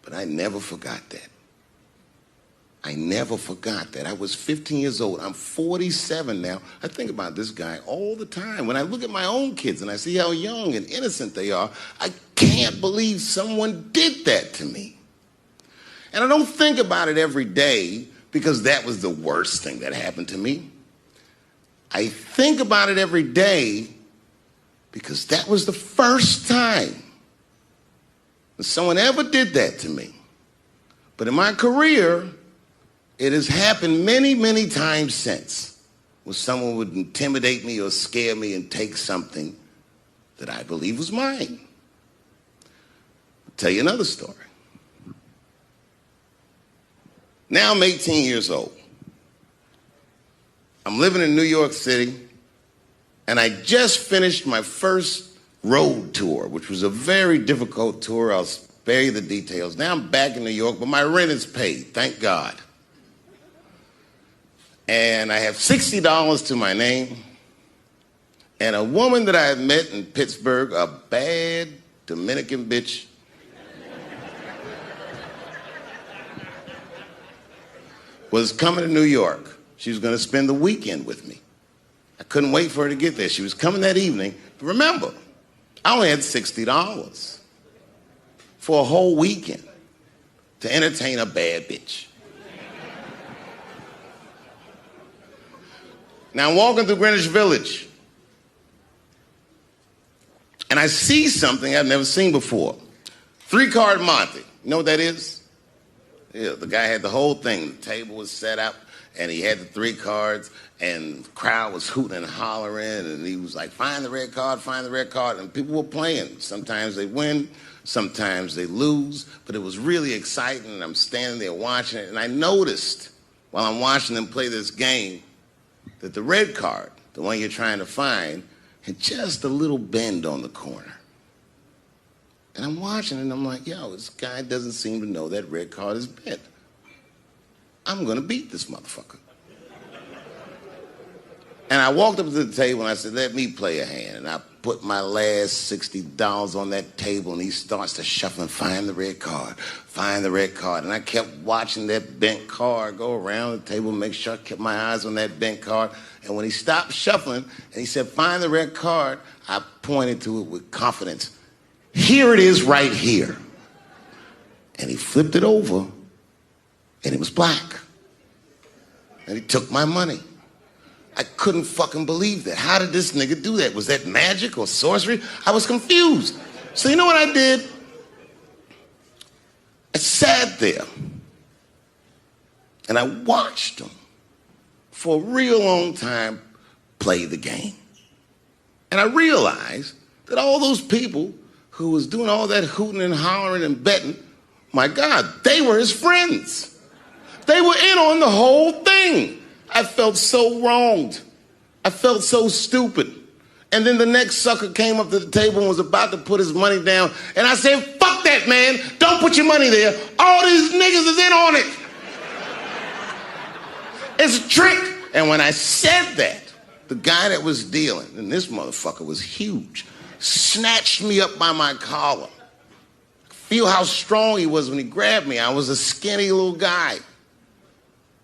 But I never forgot that. I never forgot that. I was 15 years old. I'm 47 now. I think about this guy all the time. When I look at my own kids and I see how young and innocent they are, I can't believe someone did that to me. And I don't think about it every day because that was the worst thing that happened to me. I think about it every day because that was the first time that someone ever did that to me. But in my career, it has happened many, many times since, where someone would intimidate me or scare me and take something that I believe was mine. I'll tell you another story. Now I'm 18 years old. I'm living in New York City, and I just finished my first road tour, which was a very difficult tour. I'll spare you the details. Now I'm back in New York, but my rent is paid, thank God. And I have $60 to my name, And a woman that I had met in Pittsburgh, a bad Dominican bitch, was coming to New York. She was going to spend the weekend with me. I couldn't wait for her to get there. She was coming that evening. But remember, I only had $60 for a whole weekend to entertain a bad bitch. Now I'm walking through Greenwich Village, and I see something I've never seen before. 3-card Monte. You know what that is? Yeah, the guy had the whole thing. The table was set up, and he had the 3 cards, and the crowd was hooting and hollering, and he was like, find the red card, find the red card, and people were playing. Sometimes they win, sometimes they lose, but it was really exciting, and I'm standing there watching it, and I noticed while I'm watching them play this game that the red card, the one you're trying to find, had just a little bend on the corner. And I'm watching it, and I'm like, yo, this guy doesn't seem to know that red card is bent. I'm going to beat this motherfucker. And I walked up to the table, and I said, let me play a hand. And I put my last $60 on that table, and he starts to shuffle and find the red card, find the red card. And I kept watching that bent card go around the table, make sure I kept my eyes on that bent card. And when he stopped shuffling, and he said, find the red card, I pointed to it with confidence. Here it is right here. And he flipped it over, and it was black. And he took my money. I couldn't fucking believe that. How did this nigga do that? Was that magic or sorcery? I was confused. So you know what I did? I sat there and I watched him for a real long time play the game. And I realized that all those people who was doing all that hooting and hollering and betting, my God, they were his friends. They were in on the whole thing. I felt so wronged. I felt so stupid. And then the next sucker came up to the table and was about to put his money down. And I said, fuck that, man. Don't put your money there. All these niggas is in on it. It's a trick. And when I said that, the guy that was dealing, and this motherfucker was huge, snatched me up by my collar. Feel how strong he was when he grabbed me. I was a skinny little guy.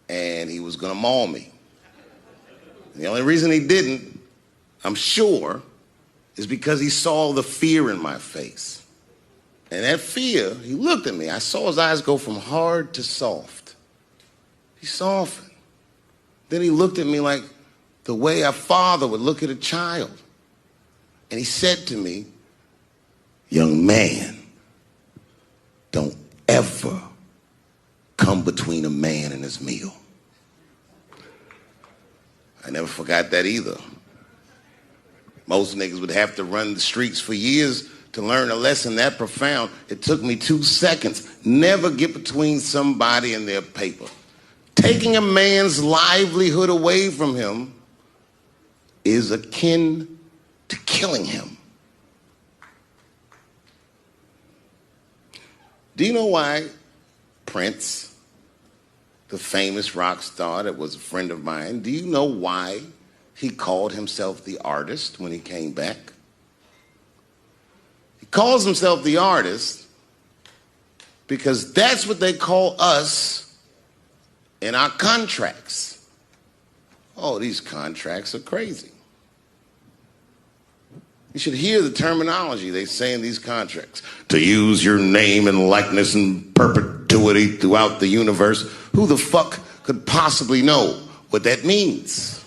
And he was gonna maul me. The only reason he didn't, I'm sure, is because he saw the fear in my face. And that fear, he looked at me. I saw his eyes go from hard to soft. He softened. Then he looked at me like the way a father would look at a child. And he said to me, young man, don't ever come between a man and his meal. I never forgot that either. Most niggas would have to run the streets for years to learn a lesson that profound. It took me 2 seconds. Never get between somebody and their paper. Taking a man's livelihood away from him is akin to killing him. Do you know why Prince, the famous rock star that was a friend of mine, do you know why he called himself the artist when he came back? He calls himself the artist because that's what they call us in our contracts. Oh, these contracts are crazy. You should hear the terminology they say in these contracts. To use your name and likeness in perpetuity throughout the universe. Who the fuck could possibly know what that means?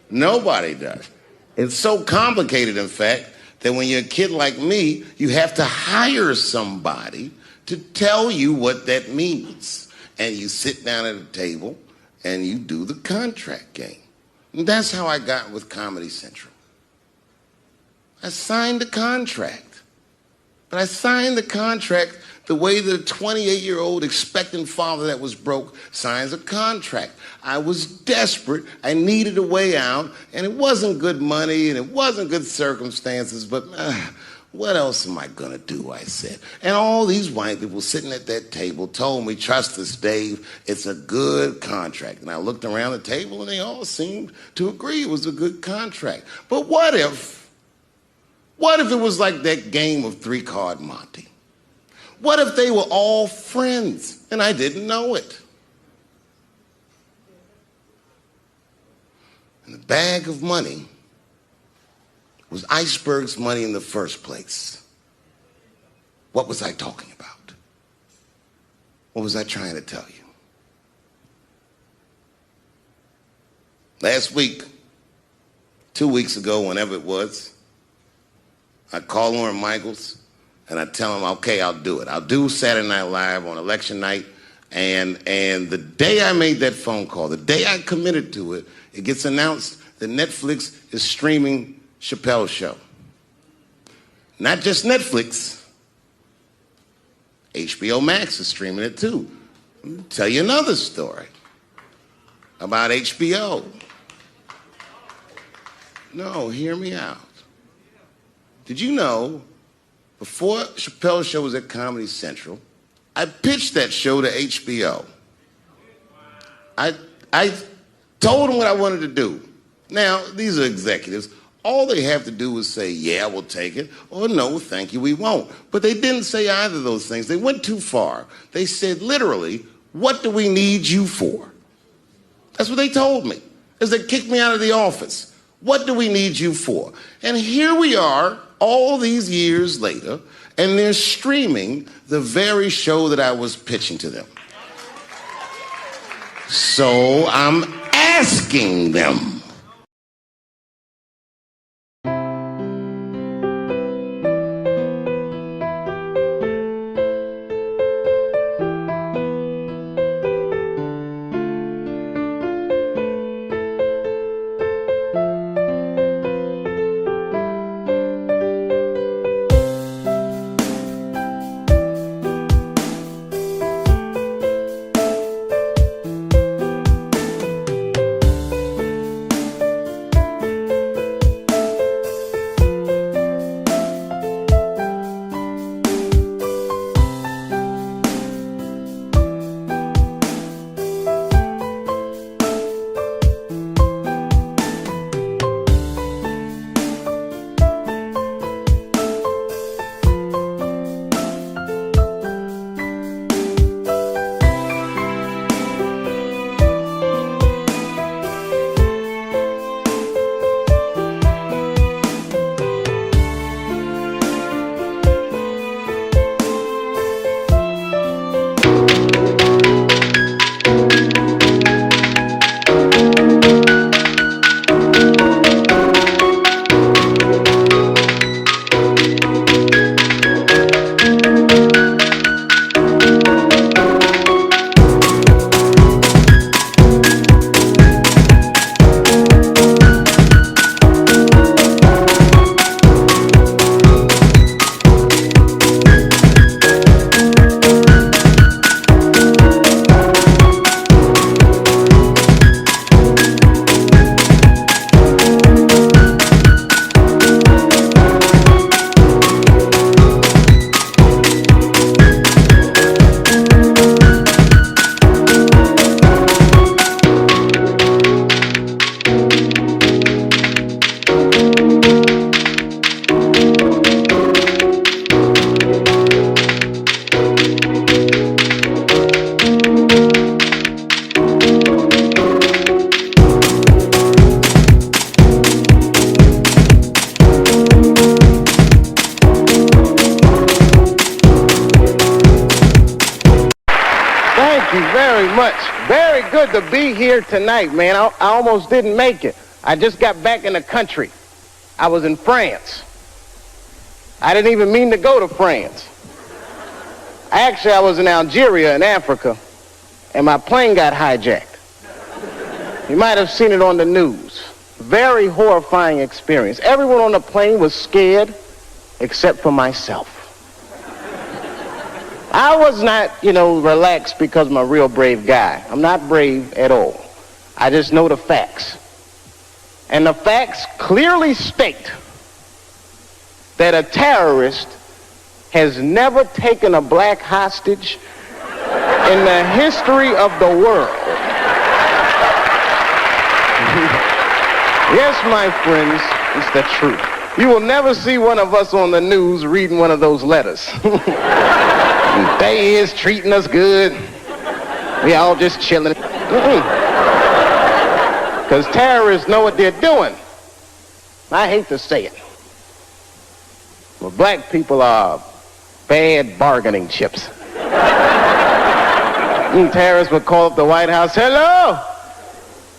Nobody does. It's so complicated, in fact, that when you're a kid like me, you have to hire somebody to tell you what that means. And you sit down at a table and you do the contract game. And that's how I got with Comedy Central. I signed a contract But I signed the contract the way that a 28-year-old expectant father that was broke signs a contract. I was desperate. I needed a way out, and it wasn't good money, and it wasn't good circumstances, but what else am I gonna do, I said. And all these white people sitting at that table told me, trust us, Dave, it's a good contract. And I looked around the table, and they all seemed to agree it was a good contract. But what if it was like that game of three-card Monte? What if they were all friends and I didn't know it? And the bag of money was Iceberg's money in the first place. What was I talking about? What was I trying to tell you? Last week, 2 weeks ago, whenever it was, I call Lauren Michaels and I tell him, okay, I'll do it. I'll do Saturday Night Live on election night. And the day I made that phone call, the day I committed to it, it gets announced that Netflix is streaming Chappelle's show. Not just Netflix, HBO Max is streaming it too. Let me tell you another story about HBO. No, hear me out. Did you know, before Chappelle's show was at Comedy Central, I pitched that show to HBO. I told them what I wanted to do. Now, these are executives. All they have to do is say, yeah, we'll take it, or no, thank you, we won't. But they didn't say either of those things. They went too far. They said, literally, what do we need you for? That's what they told me, as they kicked me out of the office. What do we need you for? And here we are, all these years later, and they're streaming the very show that I was pitching to them. So I'm asking them. Very good to be here tonight, man. I almost didn't make it. I just got back in the country. I was in France. I didn't even mean to go to France. Actually, I was in Algeria in Africa, and my plane got hijacked. You might have seen it on the news. Very horrifying experience. Everyone on the plane was scared except for myself. I was not, relaxed because I'm a real brave guy. I'm not brave at all. I just know the facts. And the facts clearly state that a terrorist has never taken a black hostage in the history of the world. Yes, my friends, it's the truth. You will never see one of us on the news reading one of those letters. They is treating us good. We all just chilling. Because terrorists know what they're doing. I hate to say it. But black people are bad bargaining chips. Terrorists would call up the White House, hello,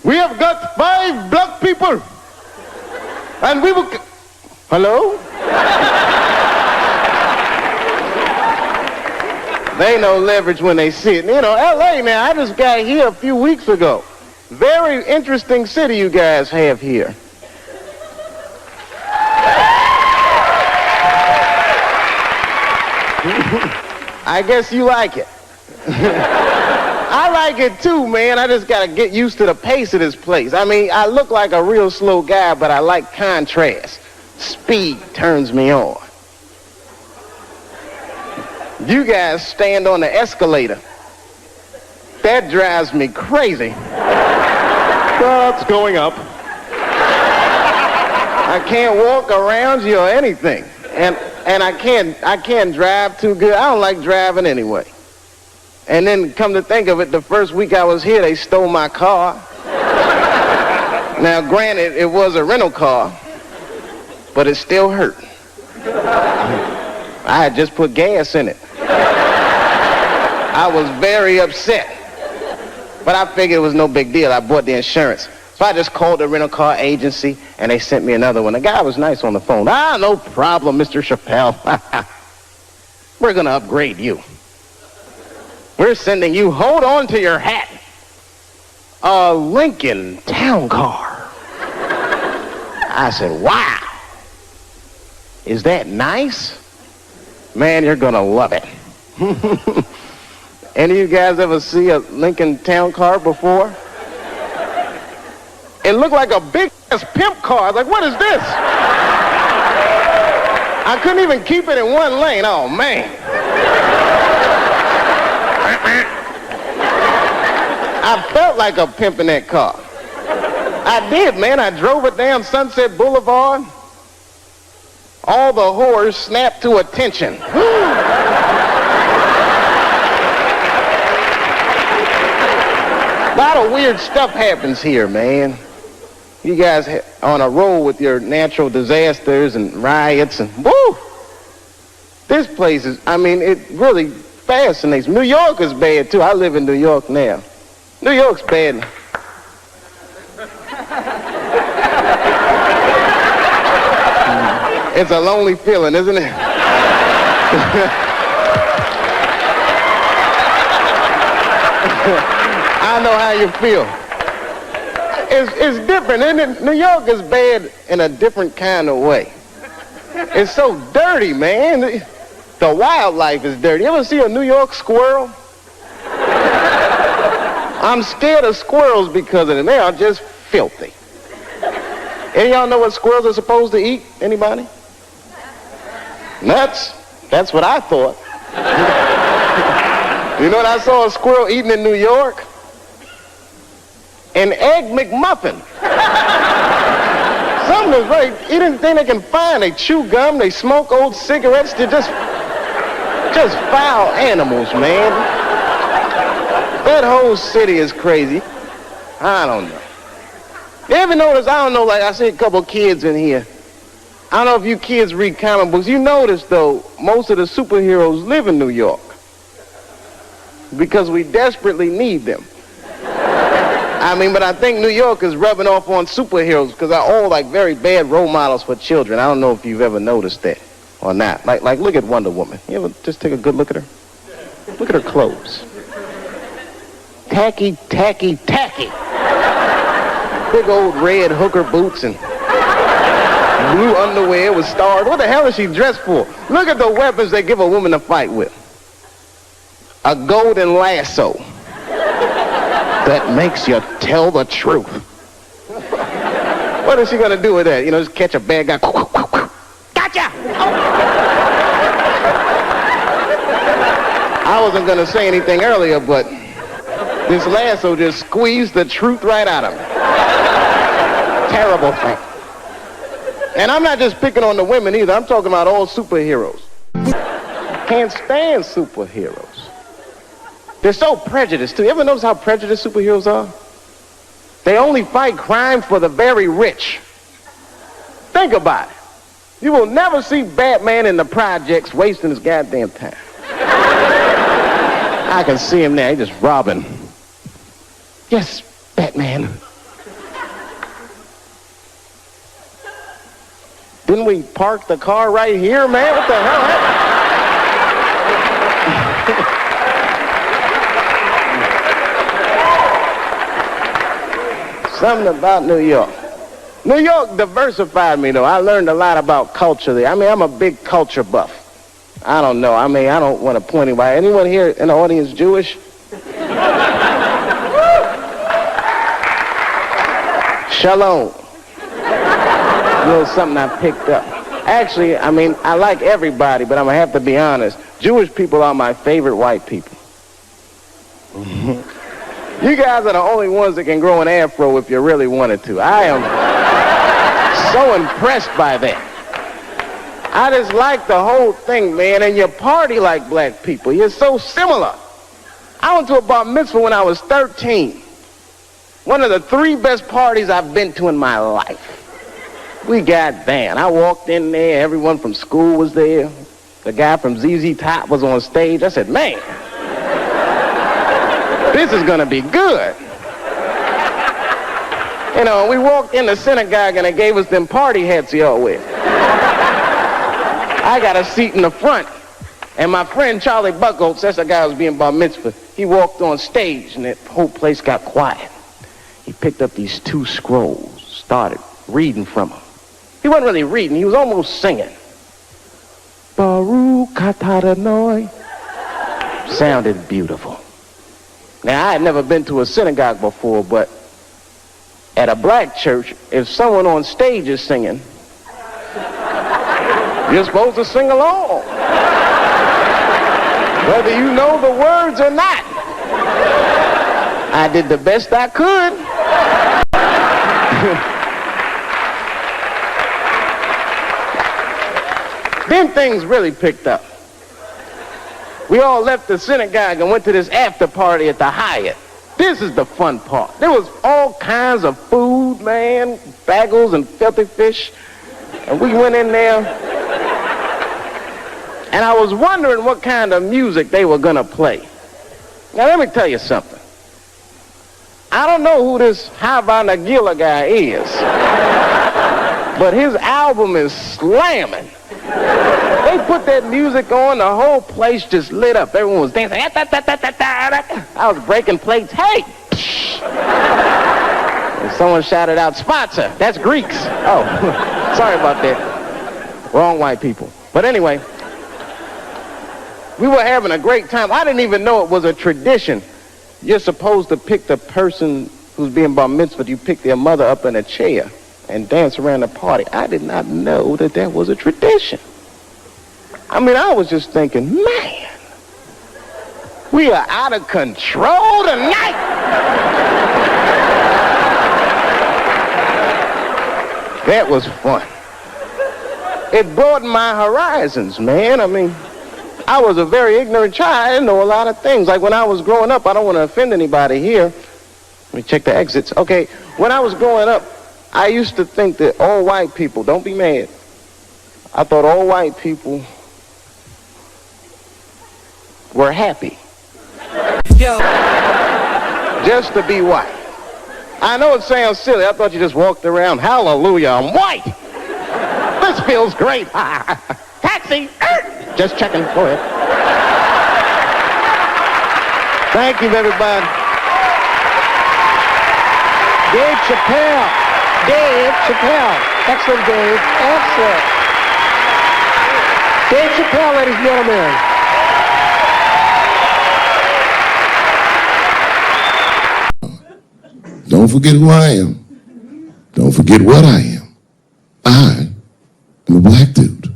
we have got 5 black people. And we will, hello? They know leverage when they see it. LA, man, I just got here a few weeks ago. Very interesting city you guys have here. I guess you like it. I like it too, man. I just gotta get used to the pace of this place. I mean, I look like a real slow guy, but I like contrast. Speed turns me on. You guys stand on the escalator. That drives me crazy. It's going up. I can't walk around you or anything. And I can't drive too good. I don't like driving anyway. And then come to think of it, the first week I was here, they stole my car. Now, granted, it was a rental car, but it still hurt. I had just put gas in it. I was very upset. But I figured it was no big deal. I bought the insurance. So I just called the rental car agency, and they sent me another one. The guy was nice on the phone. No problem, Mr. Chappelle. We're going to upgrade you. We're sending you, hold on to your hat, a Lincoln Town Car. I said, wow. Is that nice? Man, you're going to love it. Any of you guys ever see a Lincoln Town Car before? It looked like a big-ass pimp car. I was like, what is this? I couldn't even keep it in one lane. Oh, man. I felt like a pimp in that car. I did, man. I drove it down Sunset Boulevard. All the whores snapped to attention. A lot of weird stuff happens here, man. You guys on a roll with your natural disasters and riots and woo! This place is, it really fascinates me. New York is bad too. I live in New York now. New York's bad. It's a lonely feeling, isn't it? I know how you feel. It's different, isn't it? New York is bad in a different kind of way. It's so dirty, man. The wildlife is dirty. You ever see a New York squirrel? I'm scared of squirrels because of them. They are just filthy. Any of y'all know what squirrels are supposed to eat? Anybody? Nuts. That's what I thought. You know what I saw a squirrel eating in New York? An Egg McMuffin. Something is right. Anything they can find. They chew gum, they smoke old cigarettes. They're just foul animals, man. That whole city is crazy. I don't know. You ever notice, I don't know, like I see a couple kids in here. I don't know if you kids read comic books. You notice, though, most of the superheroes live in New York because we desperately need them. But I think New York is rubbing off on superheroes because they're all like very bad role models for children. I don't know if you've ever noticed that or not. Like look at Wonder Woman. You ever just take a good look at her? Look at her clothes. Tacky, tacky, tacky. Big old red hooker boots and blue underwear with stars. What the hell is she dressed for? Look at the weapons they give a woman to fight with. a golden lasso that makes you tell the truth. What is she gonna do with that? You know, just catch a bad guy. Gotcha! I wasn't gonna say anything earlier, but this lasso just squeezed the truth right out of me. Terrible thing. And I'm not just picking on the women either. I'm talking about all superheroes. Can't stand superheroes. They're so prejudiced too. You ever notice how prejudiced superheroes are? They only fight crime for the very rich. Think about it. You will never see Batman in the projects wasting his goddamn time. I can see him now. He's just robbing. Yes, Batman. Didn't we park the car right here, man? What the hell happened? Something about New York. New York diversified me, though. I learned a lot about culture there. I mean, I'm a big culture buff. I don't know. I mean, I don't want to point anybody. Anyone here in the audience Jewish? Shalom. A little something I picked up. Actually, I mean, I like everybody, but I'm going to have to be honest. Jewish people are my favorite white people. You guys are the only ones that can grow an afro if you really wanted to. I am so impressed by that. I just like the whole thing, man, and you party like black people. You're so similar. I went to a bar mitzvah when I was 13. One of the 3 best parties I've been to in my life. We got down. I walked in there, everyone from school was there. The guy from ZZ Top was on stage. I said, man, this is gonna be good. You know, we walked in the synagogue and they gave us them party hats y'all wear. I got a seat in the front. And my friend Charlie Buckholz, that's the guy who was being bar mitzvah, he walked on stage and the whole place got quiet. He picked up these 2 scrolls, started reading from them. He wasn't really reading, he was almost singing. Baruch atah Adonai. Sounded beautiful. Now, I had never been to a synagogue before, but at a black church, if someone on stage is singing, you're supposed to sing along. Whether you know the words or not. I did the best I could. Then things really picked up. We all left the synagogue and went to this after party at the Hyatt. This is the fun part. There was all kinds of food, man, bagels and filthy fish. And we went in there. And I was wondering what kind of music they were gonna play. Now let me tell you something. I don't know who this Hava Nagila guy is, but his album is slamming. They put that music on, the whole place just lit up. Everyone was dancing. I was breaking plates. Hey! And someone shouted out, sponsor. That's Greeks. Oh, sorry about that. Wrong white people. But anyway, we were having a great time. I didn't even know it was a tradition. You're supposed to pick the person who's being bar mitzvah. You pick their mother up in a chair and dance around the party. I did not know that that was a tradition. I mean, I was just thinking, man, we are out of control tonight. That was fun. It broadened my horizons, man. I mean, I was a very ignorant child. I didn't know a lot of things. Like when I was growing up, I don't want to offend anybody here. Let me check the exits. Okay, when I was growing up, I used to think that all white people, don't be mad, I thought all white people were happy. Yo. Just to be white. I know it sounds silly. I thought you just walked around, hallelujah, I'm white. This feels great. Taxi. Just checking. Go ahead. Thank you, everybody. Dave Chappelle. Dave Chappelle. Excellent, Dave. Excellent. Dave Chappelle, ladies and gentlemen. Don't forget who I am. Don't forget what I am. I am a black dude.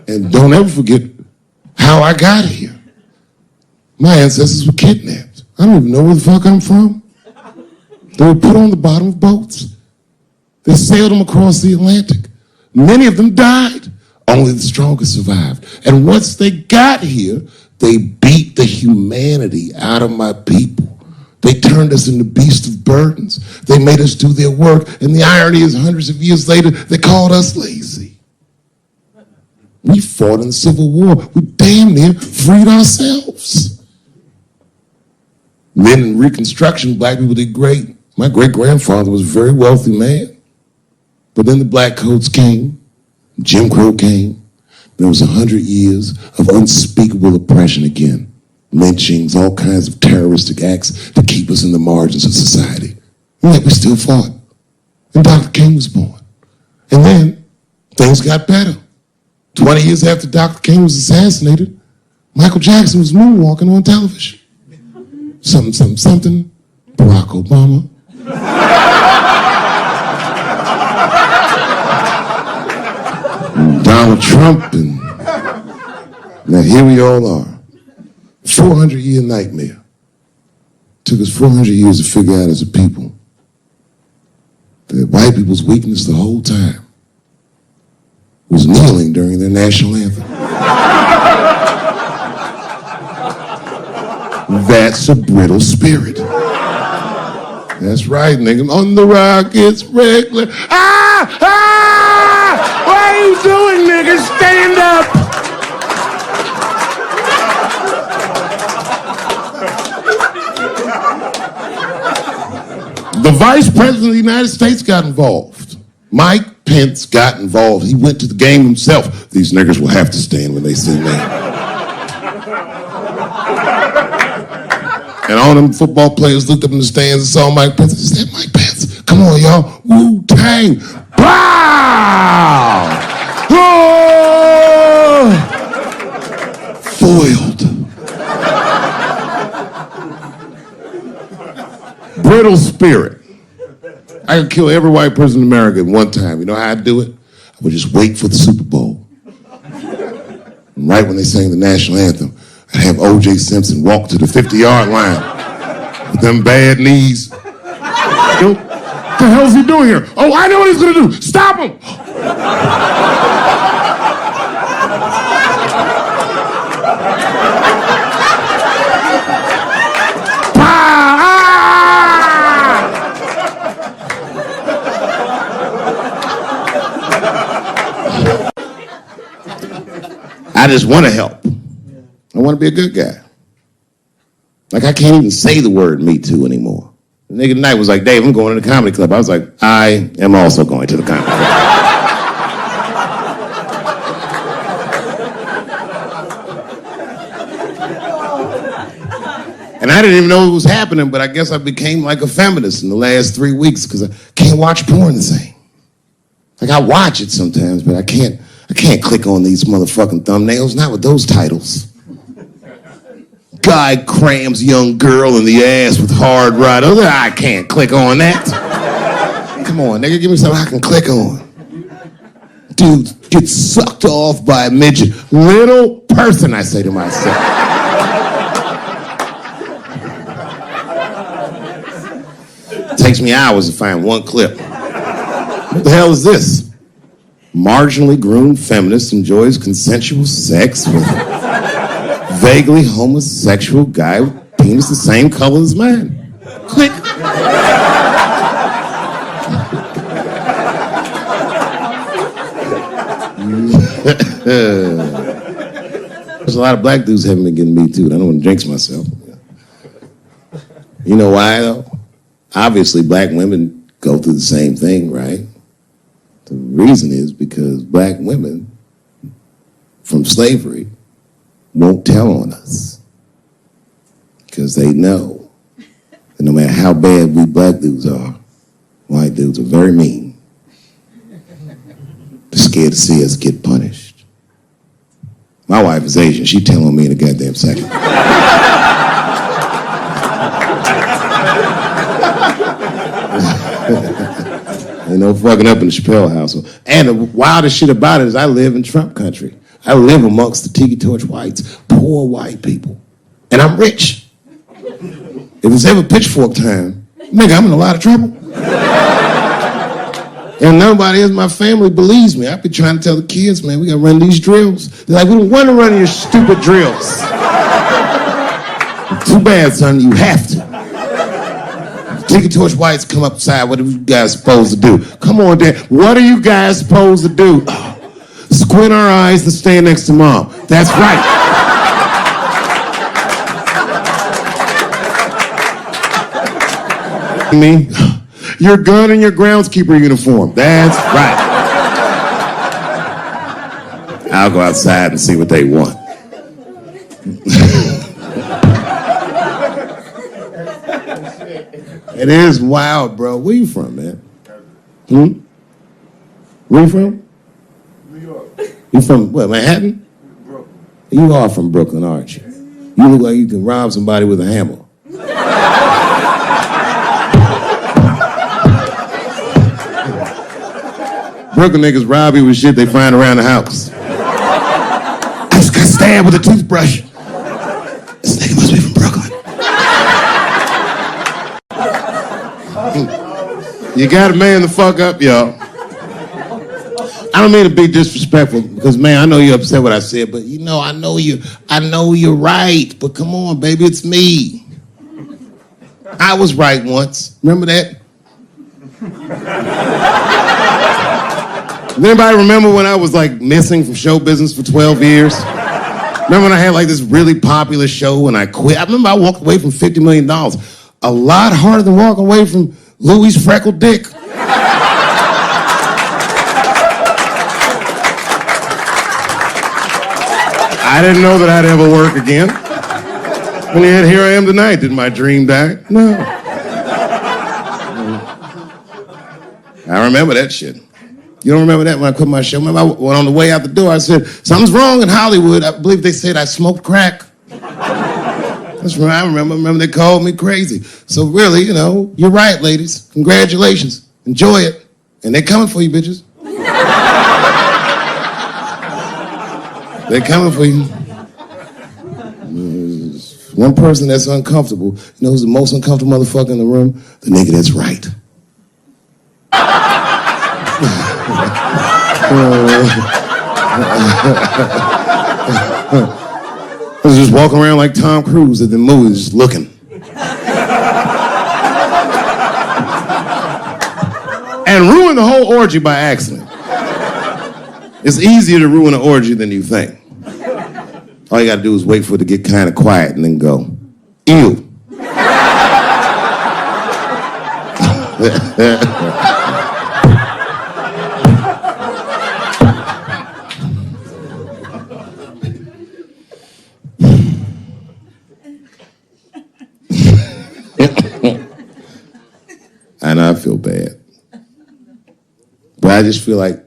And don't ever forget how I got here. My ancestors were kidnapped. I don't even know where the fuck I'm from. They were put on the bottom of boats. They sailed them across the Atlantic. Many of them died. Only the strongest survived. And once they got here, they beat the humanity out of my people. They turned us into beasts of burdens. They made us do their work. And the irony is, hundreds of years later, they called us lazy. We fought in the Civil War. We damn near freed ourselves. Then in Reconstruction, black people did great. My great-grandfather was a very wealthy man. But then the black codes came. Jim Crow came. There was 100 years of unspeakable oppression again. Lynchings, all kinds of terroristic acts to keep us in the margins of society. And yet we still fought. And Dr. King was born. And then things got better. 20 years after Dr. King was assassinated, Michael Jackson was moonwalking on television. Something, Barack Obama. Donald Trump, and now here we all are. 400-year nightmare. Took us 400 years to figure out as a people that white people's weakness the whole time was kneeling during their national anthem. That's a brittle spirit. That's right, nigga. On the rock, it's regular. What are you doing, nigga? Stand up. The Vice President of the United States got involved. Mike Pence got involved. He went to the game himself. These niggers will have to stand when they see me. And all them football players looked up in the stands and saw Mike Pence and said, Mike Pence, come on, y'all. Wu-Tang. Bow! Oh! Foiled. Brittle spirit. I could kill every white person in America at one time. You know how I'd do it? I would just wait for the Super Bowl. And right when they sang the national anthem, I'd have O.J. Simpson walk to the 50-yard line with them bad knees. What the hell is he doing here? Oh, I know what he's going to do. Stop him! I just want to help. I want to be a good guy. Like, I can't even say the word Me Too anymore. The nigga tonight was like, Dave, I'm going to the comedy club. I was like, I am also going to the comedy club. And I didn't even know it was happening, but I guess I became like a feminist in the last 3 weeks because I can't watch porn the same. Like, I watch it sometimes, but I can't click on these motherfucking thumbnails, not with those titles. Guy crams young girl in the ass with hard right. I can't click on that. Come on, nigga, give me something I can click on. Dude gets sucked off by a midget. Little person, I say to myself. It takes me hours to find one clip. What the hell is this? Marginally groomed feminist enjoys consensual sex with vaguely homosexual guy with penis the same color as mine. Click. There's a lot of black dudes haven't been getting Me Too. I don't want to jinx myself. You know why, though? Obviously, black women go through the same thing, right? The reason is because black women from slavery won't tell on us because they know that no matter how bad we black dudes are, white dudes are very mean. They're scared to see us get punished. My wife is Asian. She'd tell on me in a goddamn second. Ain't no fucking up in the Chappelle household. And the wildest shit about it is I live in Trump country. I live amongst the Tiki Torch whites, poor white people. And I'm rich. If it's ever pitchfork time, nigga, I'm in a lot of trouble. And nobody in my family believes me. I be trying to tell the kids, man, we gotta run these drills. They're like, we don't want to run your stupid drills. Too bad, son, you have to. Tiki Torch whites come upside, what are you guys supposed to do? Come on, Dad, what are you guys supposed to do? Squint our eyes and stand next to Mom. That's right. Me, your gun and your groundskeeper uniform. That's right. I'll go outside and see what they want. It is wild, bro. Where you from, man? Where you from? New York. You from, what, Manhattan? Brooklyn. You are from Brooklyn, aren't you? You look like you can rob somebody with a hammer. Brooklyn niggas rob you with shit they find around the house. I just got stabbed with a toothbrush. This nigga must be from Brooklyn. You gotta man the fuck up, y'all. I don't mean to be disrespectful because, man, I know you're upset what I said, but you know, I know you're right. But come on, baby, it's me. I was right once. Remember that? Does anybody remember when I was like missing from show business for 12 years? Remember when I had like this really popular show and I quit? I remember I walked away from $50 million. A lot harder than walking away from Louis' freckled dick. I didn't know that I'd ever work again. And yet here I am tonight. Did my dream die? No. I remember that shit. You don't remember that when I quit my show? Remember I went on the way out the door, I said, something's wrong in Hollywood. I believe they said I smoked crack. That's what I remember. Remember they called me crazy. So really, you know, you're right, ladies. Congratulations. Enjoy it. And they're coming for you, bitches. They're coming for you. There's one person that's uncomfortable. You know who's the most uncomfortable motherfucker in the room? The nigga that's right. I was just walking around like Tom Cruise at the movies, just looking. And ruin the whole orgy by accident. It's easier to ruin an orgy than you think. All you gotta do is wait for it to get kind of quiet and then go, ew. And I feel bad. But I just feel like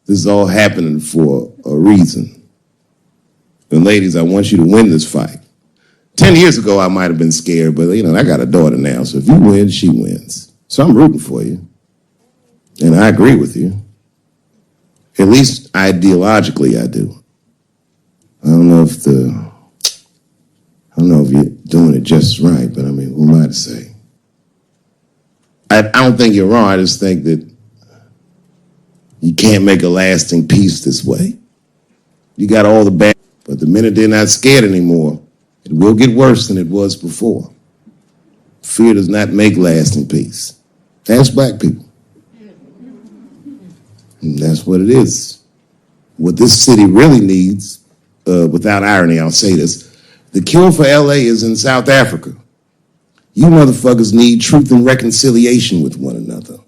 this is all happening for a reason. And ladies, I want you to win this fight. 10 years ago, I might have been scared, but you know, I got a daughter now, so if you win, she wins. So I'm rooting for you. And I agree with you. At least ideologically, I do. I don't know if you're doing it just right, but I mean, who am I to say? I don't think you're wrong. I just think that you can't make a lasting peace this way. You got all the bad, but the minute they're not scared anymore, it will get worse than it was before. Fear does not make lasting peace. Ask black people. And that's what it is. What this city really needs, without irony, I'll say this, the cure for LA is in South Africa. You motherfuckers need truth and reconciliation with one another.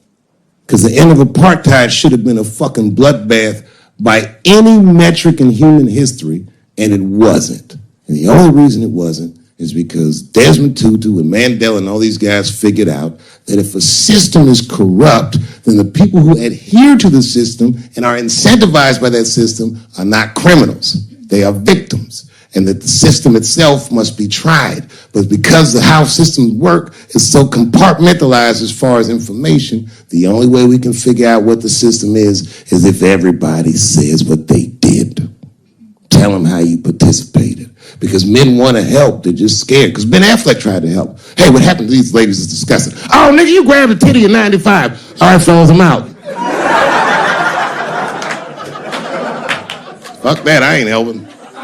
Because the end of apartheid should have been a fucking bloodbath by any metric in human history, and it wasn't. And the only reason it wasn't is because Desmond Tutu and Mandela and all these guys figured out that if a system is corrupt, then the people who adhere to the system and are incentivized by that system are not criminals. They are victims. and that the system itself must be tried. But because of how systems work is so compartmentalized as far as information, the only way we can figure out what the system is if everybody says what they did. Tell them how you participated. Because men want to help, they're just scared. Because Ben Affleck tried to help. Hey, what happened to these ladies is disgusting. Oh, nigga, you grabbed a titty in 95. All right, fellas, I'm out. Fuck that, I ain't helping.